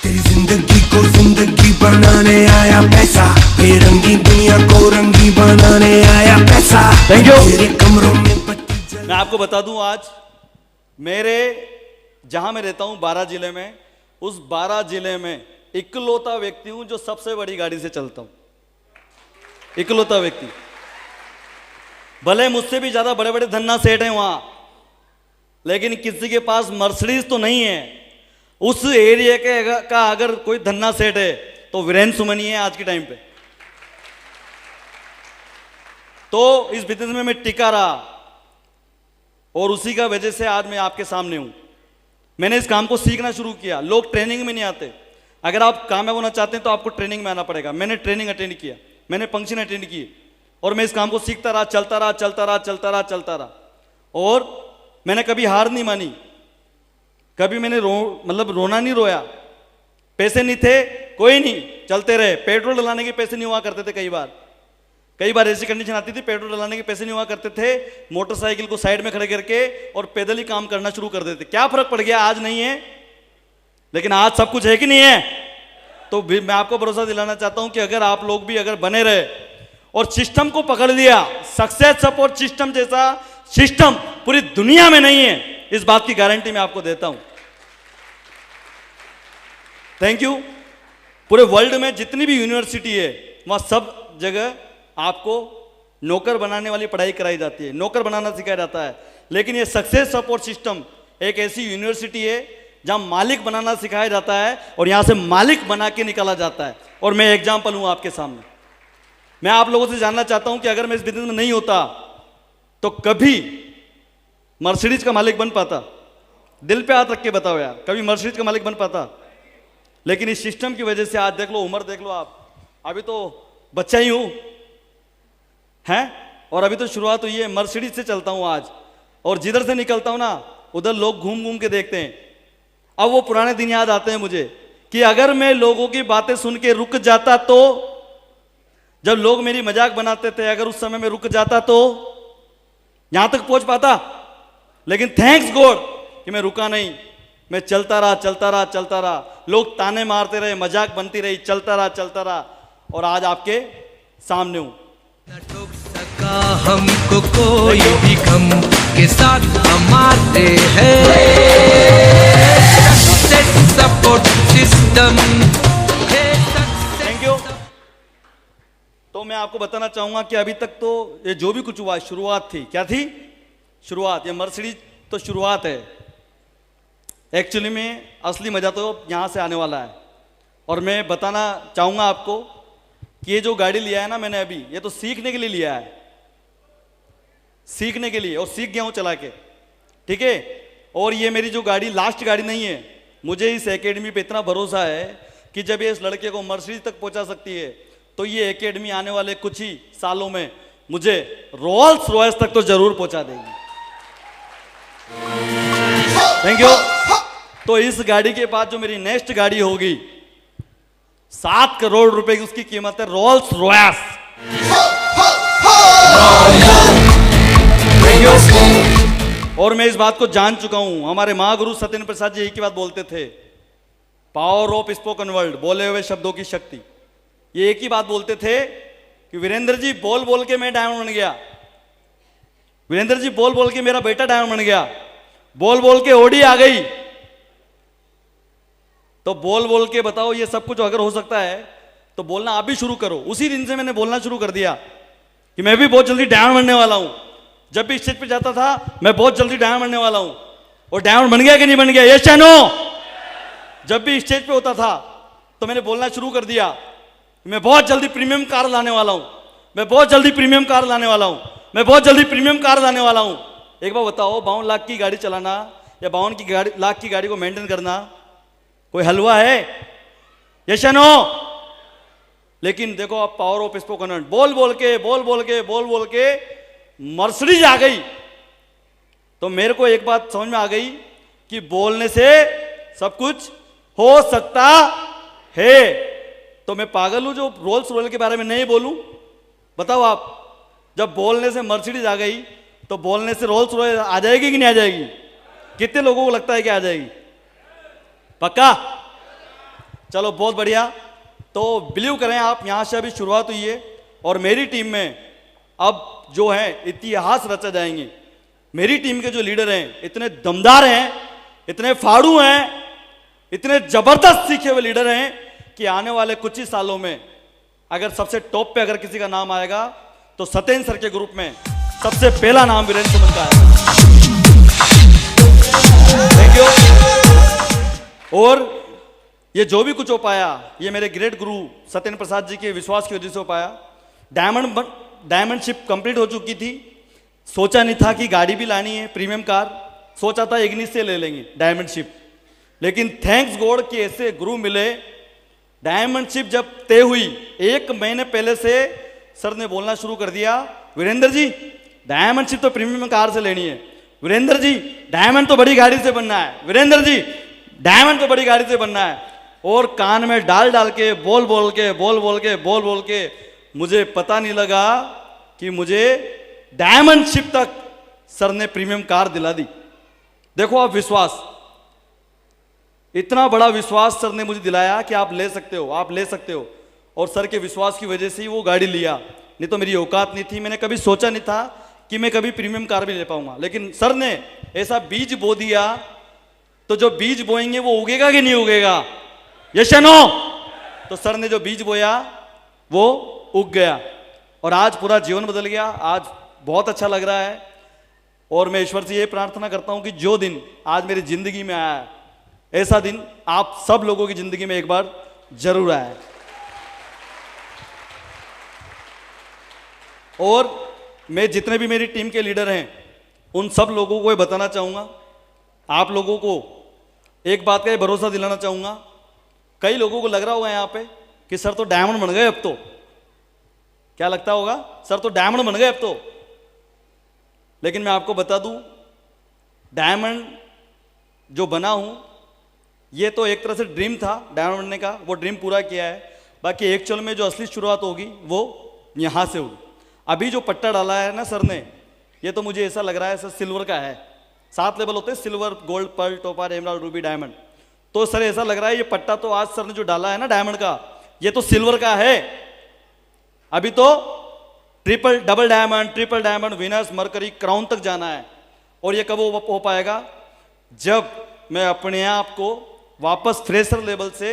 तेरी जिंदगी को जिंदगी बनाने आया पैसा। ये रंगी दुनिया को रंगी बनाने आया पैसा। Thank you. तेरे कमरों में बत्ती जल। मैं आपको बता दूं आज मेरे जहां मैं रहता हूं 12 जिले में, उस 12 जिले में इकलौता व्यक्ति हूं जो सबसे बड़ी गाड़ी से चलता हूं। इकलौता व्यक्ति। भले मुझसे भी ज्यादा बड़े बड़े धन्ना सेठ हैं वहां, लेकिन किसी के पास मर्सिडीज तो नहीं है। उस एरिया के का अगर कोई धन्ना सेठ है तो वीरेंद्र सुमन ही है आज के टाइम पे। तो इस बिजनेस में मैं टिका रहा और उसी का वजह से आज मैं आपके सामने हूं। मैंने इस काम को सीखना शुरू किया। लोग ट्रेनिंग में नहीं आते। अगर आप कामयाब होना चाहते हैं तो आपको ट्रेनिंग में आना पड़ेगा। मैंने ट्रेनिंग अटेंड किया, मैंने फंक्शन अटेंड किए और मैं इस काम को सीखता रहा, चलता रहा और मैंने कभी हार नहीं मानी। कभी मैंने रोना नहीं रोया। पैसे नहीं थे, कोई नहीं, चलते रहे। पेट्रोल डलाने के पैसे नहीं हुआ करते थे। कई बार ऐसी कंडीशन आती थी पेट्रोल डलाने के पैसे नहीं हुआ करते थे। मोटरसाइकिल को साइड में खड़े करके और पैदल ही काम करना शुरू कर देते। क्या फर्क पड़ गया? आज नहीं है, लेकिन आज सब कुछ है कि नहीं है? तो मैं आपको भरोसा दिलाना चाहता हूं कि अगर आप लोग भी अगर बने रहे और सिस्टम को पकड़ लिया, सक्सेस सपोर्ट सिस्टम जैसा सिस्टम पूरी दुनिया में नहीं है, इस बात की गारंटी मैं आपको देता हूं। Thank you. पूरे वर्ल्ड में जितनी भी यूनिवर्सिटी है वहां सब जगह आपको नौकर बनाने वाली पढ़ाई कराई जाती है, नौकर बनाना सिखाया जाता है। लेकिन ये सक्सेस सपोर्ट सिस्टम एक ऐसी यूनिवर्सिटी है जहां मालिक बनाना सिखाया जाता है और यहां से मालिक बना के निकाला जाता है। और मैं एग्जाम्पल हूं आपके सामने। मैं आप लोगों से जानना चाहता हूं कि अगर मैं इस बिजनेस में नहीं होता तो कभी मर्सिडीज का मालिक बन पाता? दिल पे हाथ रख के बताओ यार, कभी मर्सिडीज का मालिक बन पाता? लेकिन इस सिस्टम की वजह से आज देख लो, उम्र देख लो आप, अभी तो बच्चा ही हूं हैं और अभी तो शुरुआत हुई है। मर्सिडीज से चलता हूं आज और जिधर से निकलता हूं ना उधर लोग घूम घूम के देखते हैं। अब वो पुराने दिन याद आते हैं मुझे कि अगर मैं लोगों की बातें सुन के रुक जाता, तो जब लोग मेरी मजाक बनाते थे, अगर उस समय में रुक जाता तो यहां तक पहुंच पाता। लेकिन थैंक्स गॉड कि मैं रुका नहीं, मैं चलता रहा। लोग ताने मारते रहे, मजाक बनती रही, चलता रहा और आज आपके सामने हूं। न ठोक सका हमको कोई भी, गम के साथ हमारे हैं सपोर्ट सिस्टम। Thank you. तो मैं आपको बताना चाहूंगा कि अभी तक तो ये जो भी कुछ हुआ शुरुआत थी। क्या थी? शुरुआत। ये मर्सिडीज तो शुरुआत है। एक्चुअली में असली मजा तो यहां से आने वाला है। और मैं बताना चाहूंगा आपको कि ये जो गाड़ी लिया है ना मैंने अभी, ये तो सीखने के लिए लिया है, सीखने के लिए, और सीख गया हूं चला के, ठीक है। और ये मेरी जो गाड़ी लास्ट गाड़ी नहीं है। मुझे इस एकेडमी पे इतना भरोसा है कि जब ये इस लड़के को मर्सिडीज तक पहुंचा सकती है तो ये एकेडमी आने वाले कुछ ही सालों में मुझे रोल्स रॉयस तक तो जरूर पहुंचा देगी। Thank you. तो इस गाड़ी के बाद जो मेरी नेक्स्ट गाड़ी होगी 7 करोड़ रुपए की उसकी कीमत है, रोल्स रॉयस। और मैं इस बात को जान चुका हूं, हमारे महागुरु सत्येंद्र प्रसाद जी एक ही बात बोलते थे, पावर ऑफ स्पोकन वर्ड, बोले हुए शब्दों की शक्ति। ये एक ही बात बोलते थे कि वीरेंद्र जी बोल बोल के मैं डायमंड बन गया, वीरेंद्र जी बोल बोल के मेरा बेटा डायमंड बन गया, बोल बोल के ओडी आ गई। तो बोल बोल के बताओ, ये सब कुछ अगर हो सकता है तो बोलना आप भी शुरू करो। उसी दिन से मैंने बोलना शुरू कर दिया कि मैं भी बहुत जल्दी डायमंड बनने वाला हूं। जब भी स्टेज पे जाता था मैं बहुत जल्दी डायमंड बनने वाला हूं, और डायमंड बन गया कि नहीं बन गया, यस या नो? जब भी स्टेज पे होता था तो मैंने बोलना शुरू कर दिया, मैं बहुत जल्दी प्रीमियम कार लाने वाला हूं, मैं बहुत जल्दी प्रीमियम कार लाने वाला हूं, मैं बहुत जल्दी प्रीमियम कार लाने वाला हूं। एक बार बताओ, 52 लाख की गाड़ी चलाना या 52 लाख की गाड़ी को मेंटेन करना कोई हलवा है? यस या नो? लेकिन देखो आप, पावर ऑफ स्पोकन वर्ड, बोल बोल के बोल बोल के बोल बोल के मर्सिडीज आ गई। तो मेरे को एक बात समझ में आ गई कि बोलने से सब कुछ हो सकता है। तो मैं पागल हूं जो रोल्स रॉयल के बारे में नहीं बोलूं? बताओ आप, जब बोलने से मर्सिडीज आ गई तो बोलने से रोल्स रॉयल आ जाएगी कि नहीं आ जाएगी? कितने लोगों को लगता है कि आ जाएगी? पक्का? चलो बहुत बढ़िया। तो बिलीव करें आप, यहां से अभी शुरुआत हुई है और मेरी टीम में अब जो है इतिहास रचा जाएंगे। मेरी टीम के जो लीडर हैं इतने दमदार हैं, इतने फाड़ू हैं, इतने जबरदस्त सीखे हुए लीडर हैं कि आने वाले कुछ ही सालों में अगर सबसे टॉप पे अगर किसी का नाम आएगा तो सत्येंद्र सर के ग्रुप में सबसे पहला नाम वीरेंद्र सुमन का है। Thank you. और ये जो भी कुछ हो पाया ये मेरे ग्रेट गुरु सत्येंद्र प्रसाद जी के विश्वास की वजह से हो पाया। डायमंडशिप कंप्लीट हो चुकी थी, सोचा नहीं था कि गाड़ी भी लानी है प्रीमियम कार, सोचा था इग्निस से ले लेंगे डायमंडशिप, लेकिन थैंक्स गॉड कि ऐसे गुरु मिले। डायमंडशिप जब तय हुई 1 महीने पहले से सर ने बोलना शुरू कर दिया, वीरेंद्र जी डायमंडशिप तो प्रीमियम कार से लेनी है, वीरेंद्र जी डायमंड तो बड़ी गाड़ी से बनना है, वीरेंद्र जी डायमंड तो बड़ी गाड़ी से बनना है। और कान में डाल डाल के बोल बोल के बोल बोल के बोल बोल के मुझे पता नहीं लगा कि मुझे डायमंडशिप तक सर ने प्रीमियम कार दिला दी। देखो आप, विश्वास, इतना बड़ा विश्वास सर ने मुझे दिलाया कि आप ले सकते हो, आप ले सकते हो। और सर के विश्वास की वजह से ही वो गाड़ी लिया, नहीं तो मेरी औकात नहीं थी। मैंने कभी सोचा नहीं था कि मैं कभी प्रीमियम कार भी ले पाऊंगा, लेकिन सर ने ऐसा बीज बो दिया। तो जो बीज बोएंगे वो उगेगा कि नहीं उगेगा? यस या नो? तो सर ने जो बीज बोया वो उग गया और आज पूरा जीवन बदल गया। आज बहुत अच्छा लग रहा है और मैं ईश्वर से ये प्रार्थना करता हूं कि जो दिन आज मेरी जिंदगी में आया है, ऐसा दिन आप सब लोगों की जिंदगी में एक बार जरूर आया है। और मैं जितने भी मेरी टीम के लीडर हैं उन सब लोगों को ये बताना चाहूंगा, आप लोगों को एक बात का ये भरोसा दिलाना चाहूंगा। कई लोगों को लग रहा होगा यहाँ पे कि सर तो डायमंड बन गए अब तो, क्या लगता होगा? सर तो डायमंड बन गए अब तो। लेकिन मैं आपको बता दूं, डायमंड जो बना हूं ये तो एक तरह से ड्रीम था डायमंड बनने का, वो ड्रीम पूरा किया है। बाकी एक्चुअल में जो असली शुरुआत होगी वो यहां से होगी। अभी जो पट्टा डाला है ना सर ने, ये तो मुझे ऐसा लग रहा है सर सिल्वर का है। 7 लेवल होते हैं, silver, gold, pearl, topaz, emerald, ruby, diamond. तो सर ऐसा लग रहा है ये पट्टा तो आज सर ने जो डाला है ना डायमंड का, ये तो सिल्वर का है। अभी तो triple, double diamond, triple diamond, winners, mercury, crown तक जाना है। और ये कब हो पाएगा? जब मैं अपने आप को वापस फ्रेशर लेवल से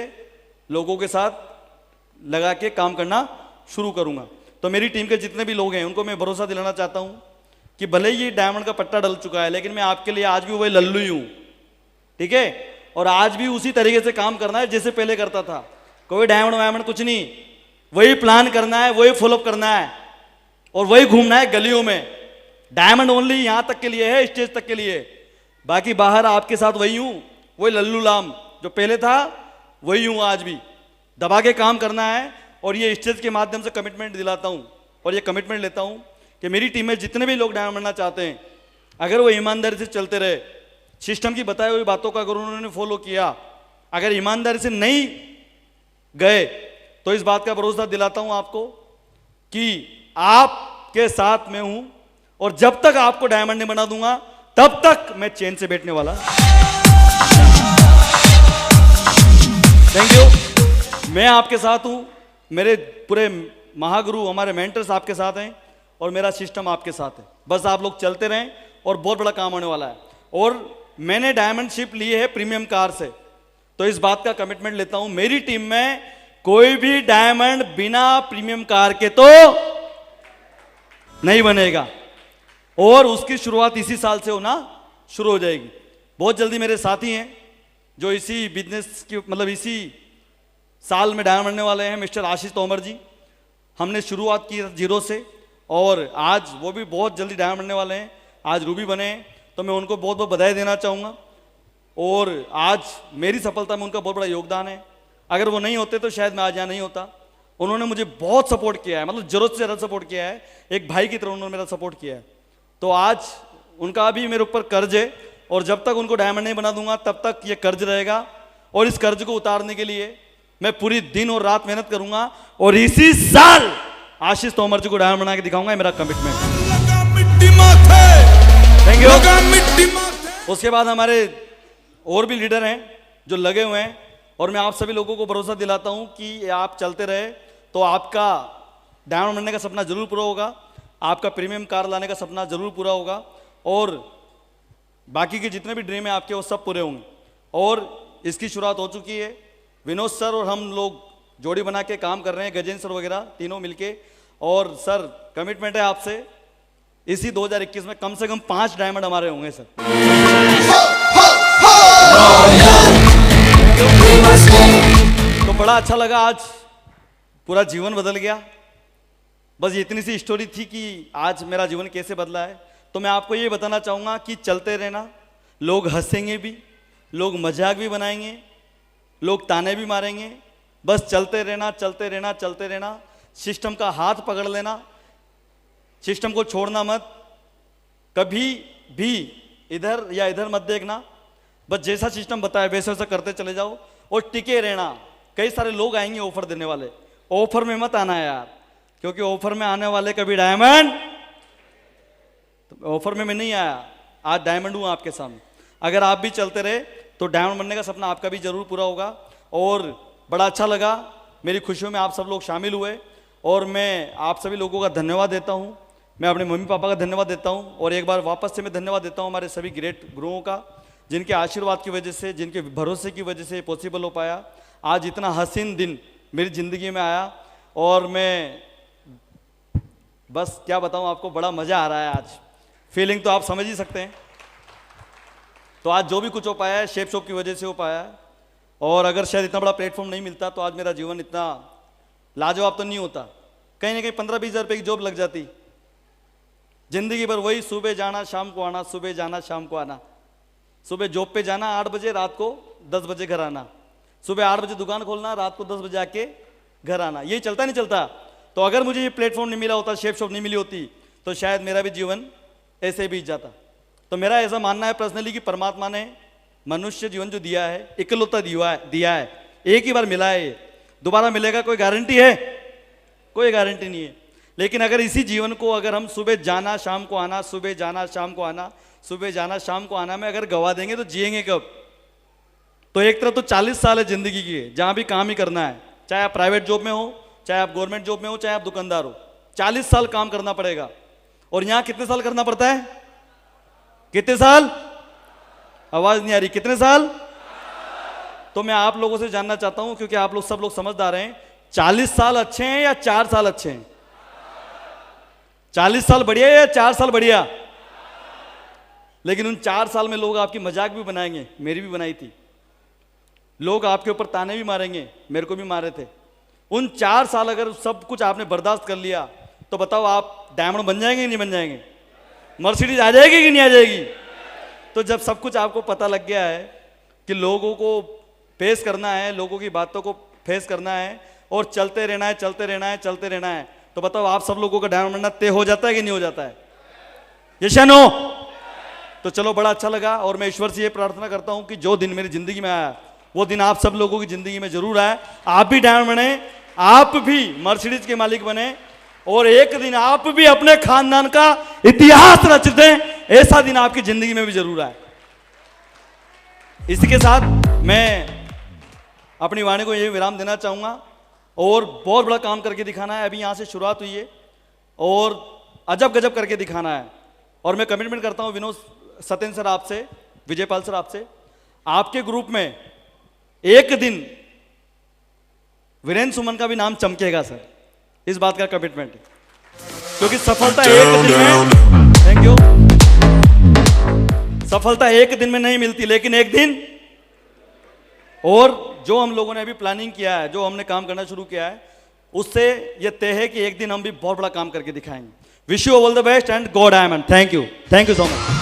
लोगों के साथ लगा के काम करना शुरू करूंगा। तो मेरी टीम के जितने भी लोग हैं उनको मैं भरोसा दिलाना चाहता हूं कि भले ही डायमंड का पट्टा डल चुका है, लेकिन मैं आपके लिए आज भी वही लल्लू ही हूं, ठीक है? और आज भी उसी तरीके से काम करना है जैसे पहले करता था। कोई डायमंड वायमंड कुछ नहीं, वही प्लान करना है, वही फॉलोअप करना है और वही घूमना है गलियों में। डायमंड ओनली यहां तक के लिए है, स्टेज तक के लिए। बाकी बाहर आपके साथ वही हूं, वही लल्लू लाम जो पहले था वही हूं आज भी। दबा के काम करना है और ये स्टेज के माध्यम से कमिटमेंट दिलाता हूं और ये कमिटमेंट लेता हूं कि मेरी टीम में जितने भी लोग डायमंड बनना चाहते हैं, अगर वो ईमानदारी से चलते रहे, सिस्टम की बताई हुई बातों का अगर उन्होंने फॉलो किया, अगर ईमानदारी से नहीं गए, तो इस बात का भरोसा दिलाता हूं आपको कि आपके साथ मैं हूं, और जब तक आपको डायमंड नहीं बना दूंगा तब तक मैं चैन से बैठने वाला। Thank you. मैं आपके साथ हूं, मेरे पूरे महागुरु हमारे मेंटर्स आपके साथ हैं, और मेरा सिस्टम आपके साथ है। बस आप लोग चलते रहें और बहुत बड़ा काम होने वाला है। और मैंने डायमंडशिप ली है प्रीमियम कार से, तो इस बात का कमिटमेंट लेता हूं, मेरी टीम में कोई भी डायमंड बिना प्रीमियम कार के तो नहीं बनेगा, और उसकी शुरुआत इसी साल से होना शुरू हो जाएगी। बहुत जल्दी मेरे साथी हैं जो इसी बिजनेस की मतलब इसी साल में डायमंड बनने वाले हैं, मिस्टर आशीष तोमर जी। हमने शुरुआत की जीरो से, और आज वो भी बहुत जल्दी डायमंड बनने वाले हैं, आज रूबी बने हैं, तो मैं उनको बहुत बहुत बधाई देना चाहूँगा। और आज मेरी सफलता में उनका बहुत बड़ा योगदान है। अगर वो नहीं होते तो शायद मैं आज यहाँ नहीं होता। उन्होंने मुझे बहुत सपोर्ट किया है, मतलब जरूरत से ज़्यादा सपोर्ट किया है, एक भाई की तरह उन्होंने मेरा सपोर्ट किया है। तो आज उनका भी मेरे ऊपर कर्ज है, और जब तक उनको डायमंड नहीं बना दूंगा तब तक ये कर्ज रहेगा, और इस कर्ज को उतारने के लिए मैं पूरी दिन और रात मेहनत करूंगा, और इसी साल आशीष तोमर जी को डायमंड बना के दिखाऊंगा, मेरा कमिटमेंट। Thank you. उसके बाद हमारे और भी लीडर हैं जो लगे हुए हैं, और मैं आप सभी लोगों को भरोसा दिलाता हूं कि आप चलते रहे तो आपका डायमंड बनने का सपना जरूर पूरा होगा, आपका प्रीमियम कार लाने का सपना जरूर पूरा होगा, और बाकी के जितने भी ड्रीम है आपके वो सब पूरे होंगे। और इसकी शुरुआत हो चुकी है। विनोद सर और हम लोग जोड़ी बना के काम कर रहे हैं, गजेंद्र सर वगैरह तीनों मिलके। और सर कमिटमेंट है आपसे, इसी 2021 में कम से कम 5 डायमंड हमारे होंगे सर। तो बड़ा अच्छा लगा, आज पूरा जीवन बदल गया। बस इतनी सी स्टोरी थी कि आज मेरा जीवन कैसे बदला है। तो मैं आपको ये बताना चाहूँगा कि चलते रहना, लोग हंसेंगे भी, लोग मजाक भी बनाएंगे, लोग ताने भी मारेंगे, बस चलते रहना, चलते रहना, चलते रहना। सिस्टम का हाथ पकड़ लेना, सिस्टम को छोड़ना मत, कभी भी इधर या इधर मत देखना, बस जैसा सिस्टम बताया वैसे वैसा करते चले जाओ, और टिके रहना। कई सारे लोग आएंगे ऑफर देने वाले, ऑफर में मत आना यार, क्योंकि ऑफर में आने वाले कभी डायमंड, तो ऑफर में मैं नहीं आया, आज डायमंड हूं आपके सामने। अगर आप भी चलते रहे तो डायमंड बनने का सपना आपका भी जरूर पूरा होगा। और बड़ा अच्छा लगा, मेरी खुशियों में आप सब लोग शामिल हुए, और मैं आप सभी लोगों का धन्यवाद देता हूं। मैं अपने मम्मी पापा का धन्यवाद देता हूं, और एक बार वापस से मैं धन्यवाद देता हूं हमारे सभी ग्रेट गुरुओं का, जिनके आशीर्वाद की वजह से, जिनके भरोसे की वजह से पॉसिबल हो पाया। आज इतना हसीन दिन मेरी ज़िंदगी में आया, और मैं बस क्या बताऊं आपको, बड़ा मज़ा आ रहा है। आज फीलिंग तो आप समझ ही सकते हैं। तो आज जो भी कुछ हो पाया है शेप शॉप की वजह से हो पाया है, और अगर शायद इतना बड़ा प्लेटफॉर्म नहीं मिलता तो आज मेरा जीवन इतना लाजवाब तो नहीं होता। कहीं ना कहीं 15-20 हज़ार रुपये की जॉब लग जाती, जिंदगी भर वही सुबह जाना शाम को आना, सुबह जाना शाम को आना, सुबह जॉब पे जाना 8 बजे, रात को 10 बजे घर आना, सुबह 8 बजे दुकान खोलना, रात को 10 बजे आके घर आना। यही चलता नहीं चलता। तो अगर मुझे ये प्लेटफॉर्म नहीं मिला होता, शेप शॉप नहीं मिली होती, तो शायद मेरा भी जीवन ऐसे बीत जाता। तो मेरा ऐसा मानना है पर्सनली कि परमात्मा ने मनुष्य जीवन जो दिया है, इकलौता दिया है, एक ही बार मिला है, ये दोबारा मिलेगा कोई गारंटी है? कोई गारंटी नहीं है। लेकिन अगर इसी जीवन को अगर हम सुबह जाना शाम को आना, सुबह जाना शाम को आना, सुबह जाना शाम को आना में अगर गवा देंगे तो जिएंगे कब? तो एक तरफ तो 40 साल है जिंदगी की, जहां भी काम ही करना है, चाहे आप प्राइवेट जॉब में हो, चाहे आप गवर्नमेंट जॉब में हो, चाहे आप दुकानदार हो, 40 साल काम करना पड़ेगा। और यहां कितने साल करना पड़ता है? कितने साल? आवाज नहीं आ रही, कितने साल? तो मैं आप लोगों से जानना चाहता हूं, क्योंकि आप लोग सब लोग समझदार हैं, 40 साल अच्छे हैं या 4 साल अच्छे हैं? 40 साल बढ़िया या 4 साल बढ़िया? लेकिन उन 4 साल में लोग आपकी मजाक भी बनाएंगे, मेरी भी बनाई थी, लोग आपके ऊपर ताने भी मारेंगे, मेरे को भी मारे थे। उन 4 साल अगर सब कुछ आपने बर्दाश्त कर लिया तो बताओ आप डायमंड बन जाएंगे कि नहीं बन जाएंगे? मर्सिडीज आ जाएगी कि नहीं आ जाएगी? तो जब सब कुछ आपको पता लग गया है कि लोगों को फेस करना है, लोगों की बातों को फेस करना है, और चलते रहना है, चलते रहना है, चलते रहना है, तो बताओ आप सब लोगों का डायमंड बनना तय हो जाता है कि नहीं हो जाता है? यस या नो? तो चलो बड़ा अच्छा लगा। और मैं ईश्वर से ये प्रार्थना करता हूं कि जो दिन मेरी जिंदगी में आया वो दिन आप सब लोगों की जिंदगी में जरूर आए। आप भी डायमंड बने, आप भी मर्सिडीज के मालिक बने, और एक दिन आप भी अपने खानदान का इतिहास रच दें, ऐसा दिन आपकी जिंदगी में भी जरूर आए। इसी के साथ मैं अपनी वाणी को ये विराम देना चाहूंगा। और बहुत बड़ा काम करके दिखाना है, अभी यहां से शुरुआत हुई है और अजब गजब करके दिखाना है। और मैं कमिटमेंट करता हूं विनोद सत्येंद्र सर आपसे, विजयपाल सर आपसे, आपके ग्रुप में एक दिन वीरेंद्र सुमन का भी नाम चमकेगा सर, इस बात का कमिटमेंट है। क्योंकि सफलता एक दिन में, थैंक यू, सफलता एक दिन में नहीं मिलती, लेकिन एक दिन, और जो हम लोगों ने अभी प्लानिंग किया है, जो हमने काम करना शुरू किया है, उससे ये तय है कि एक दिन हम भी बहुत बड़ा काम करके दिखाएंगे। Wish you all the best and God diamond. Thank you so much.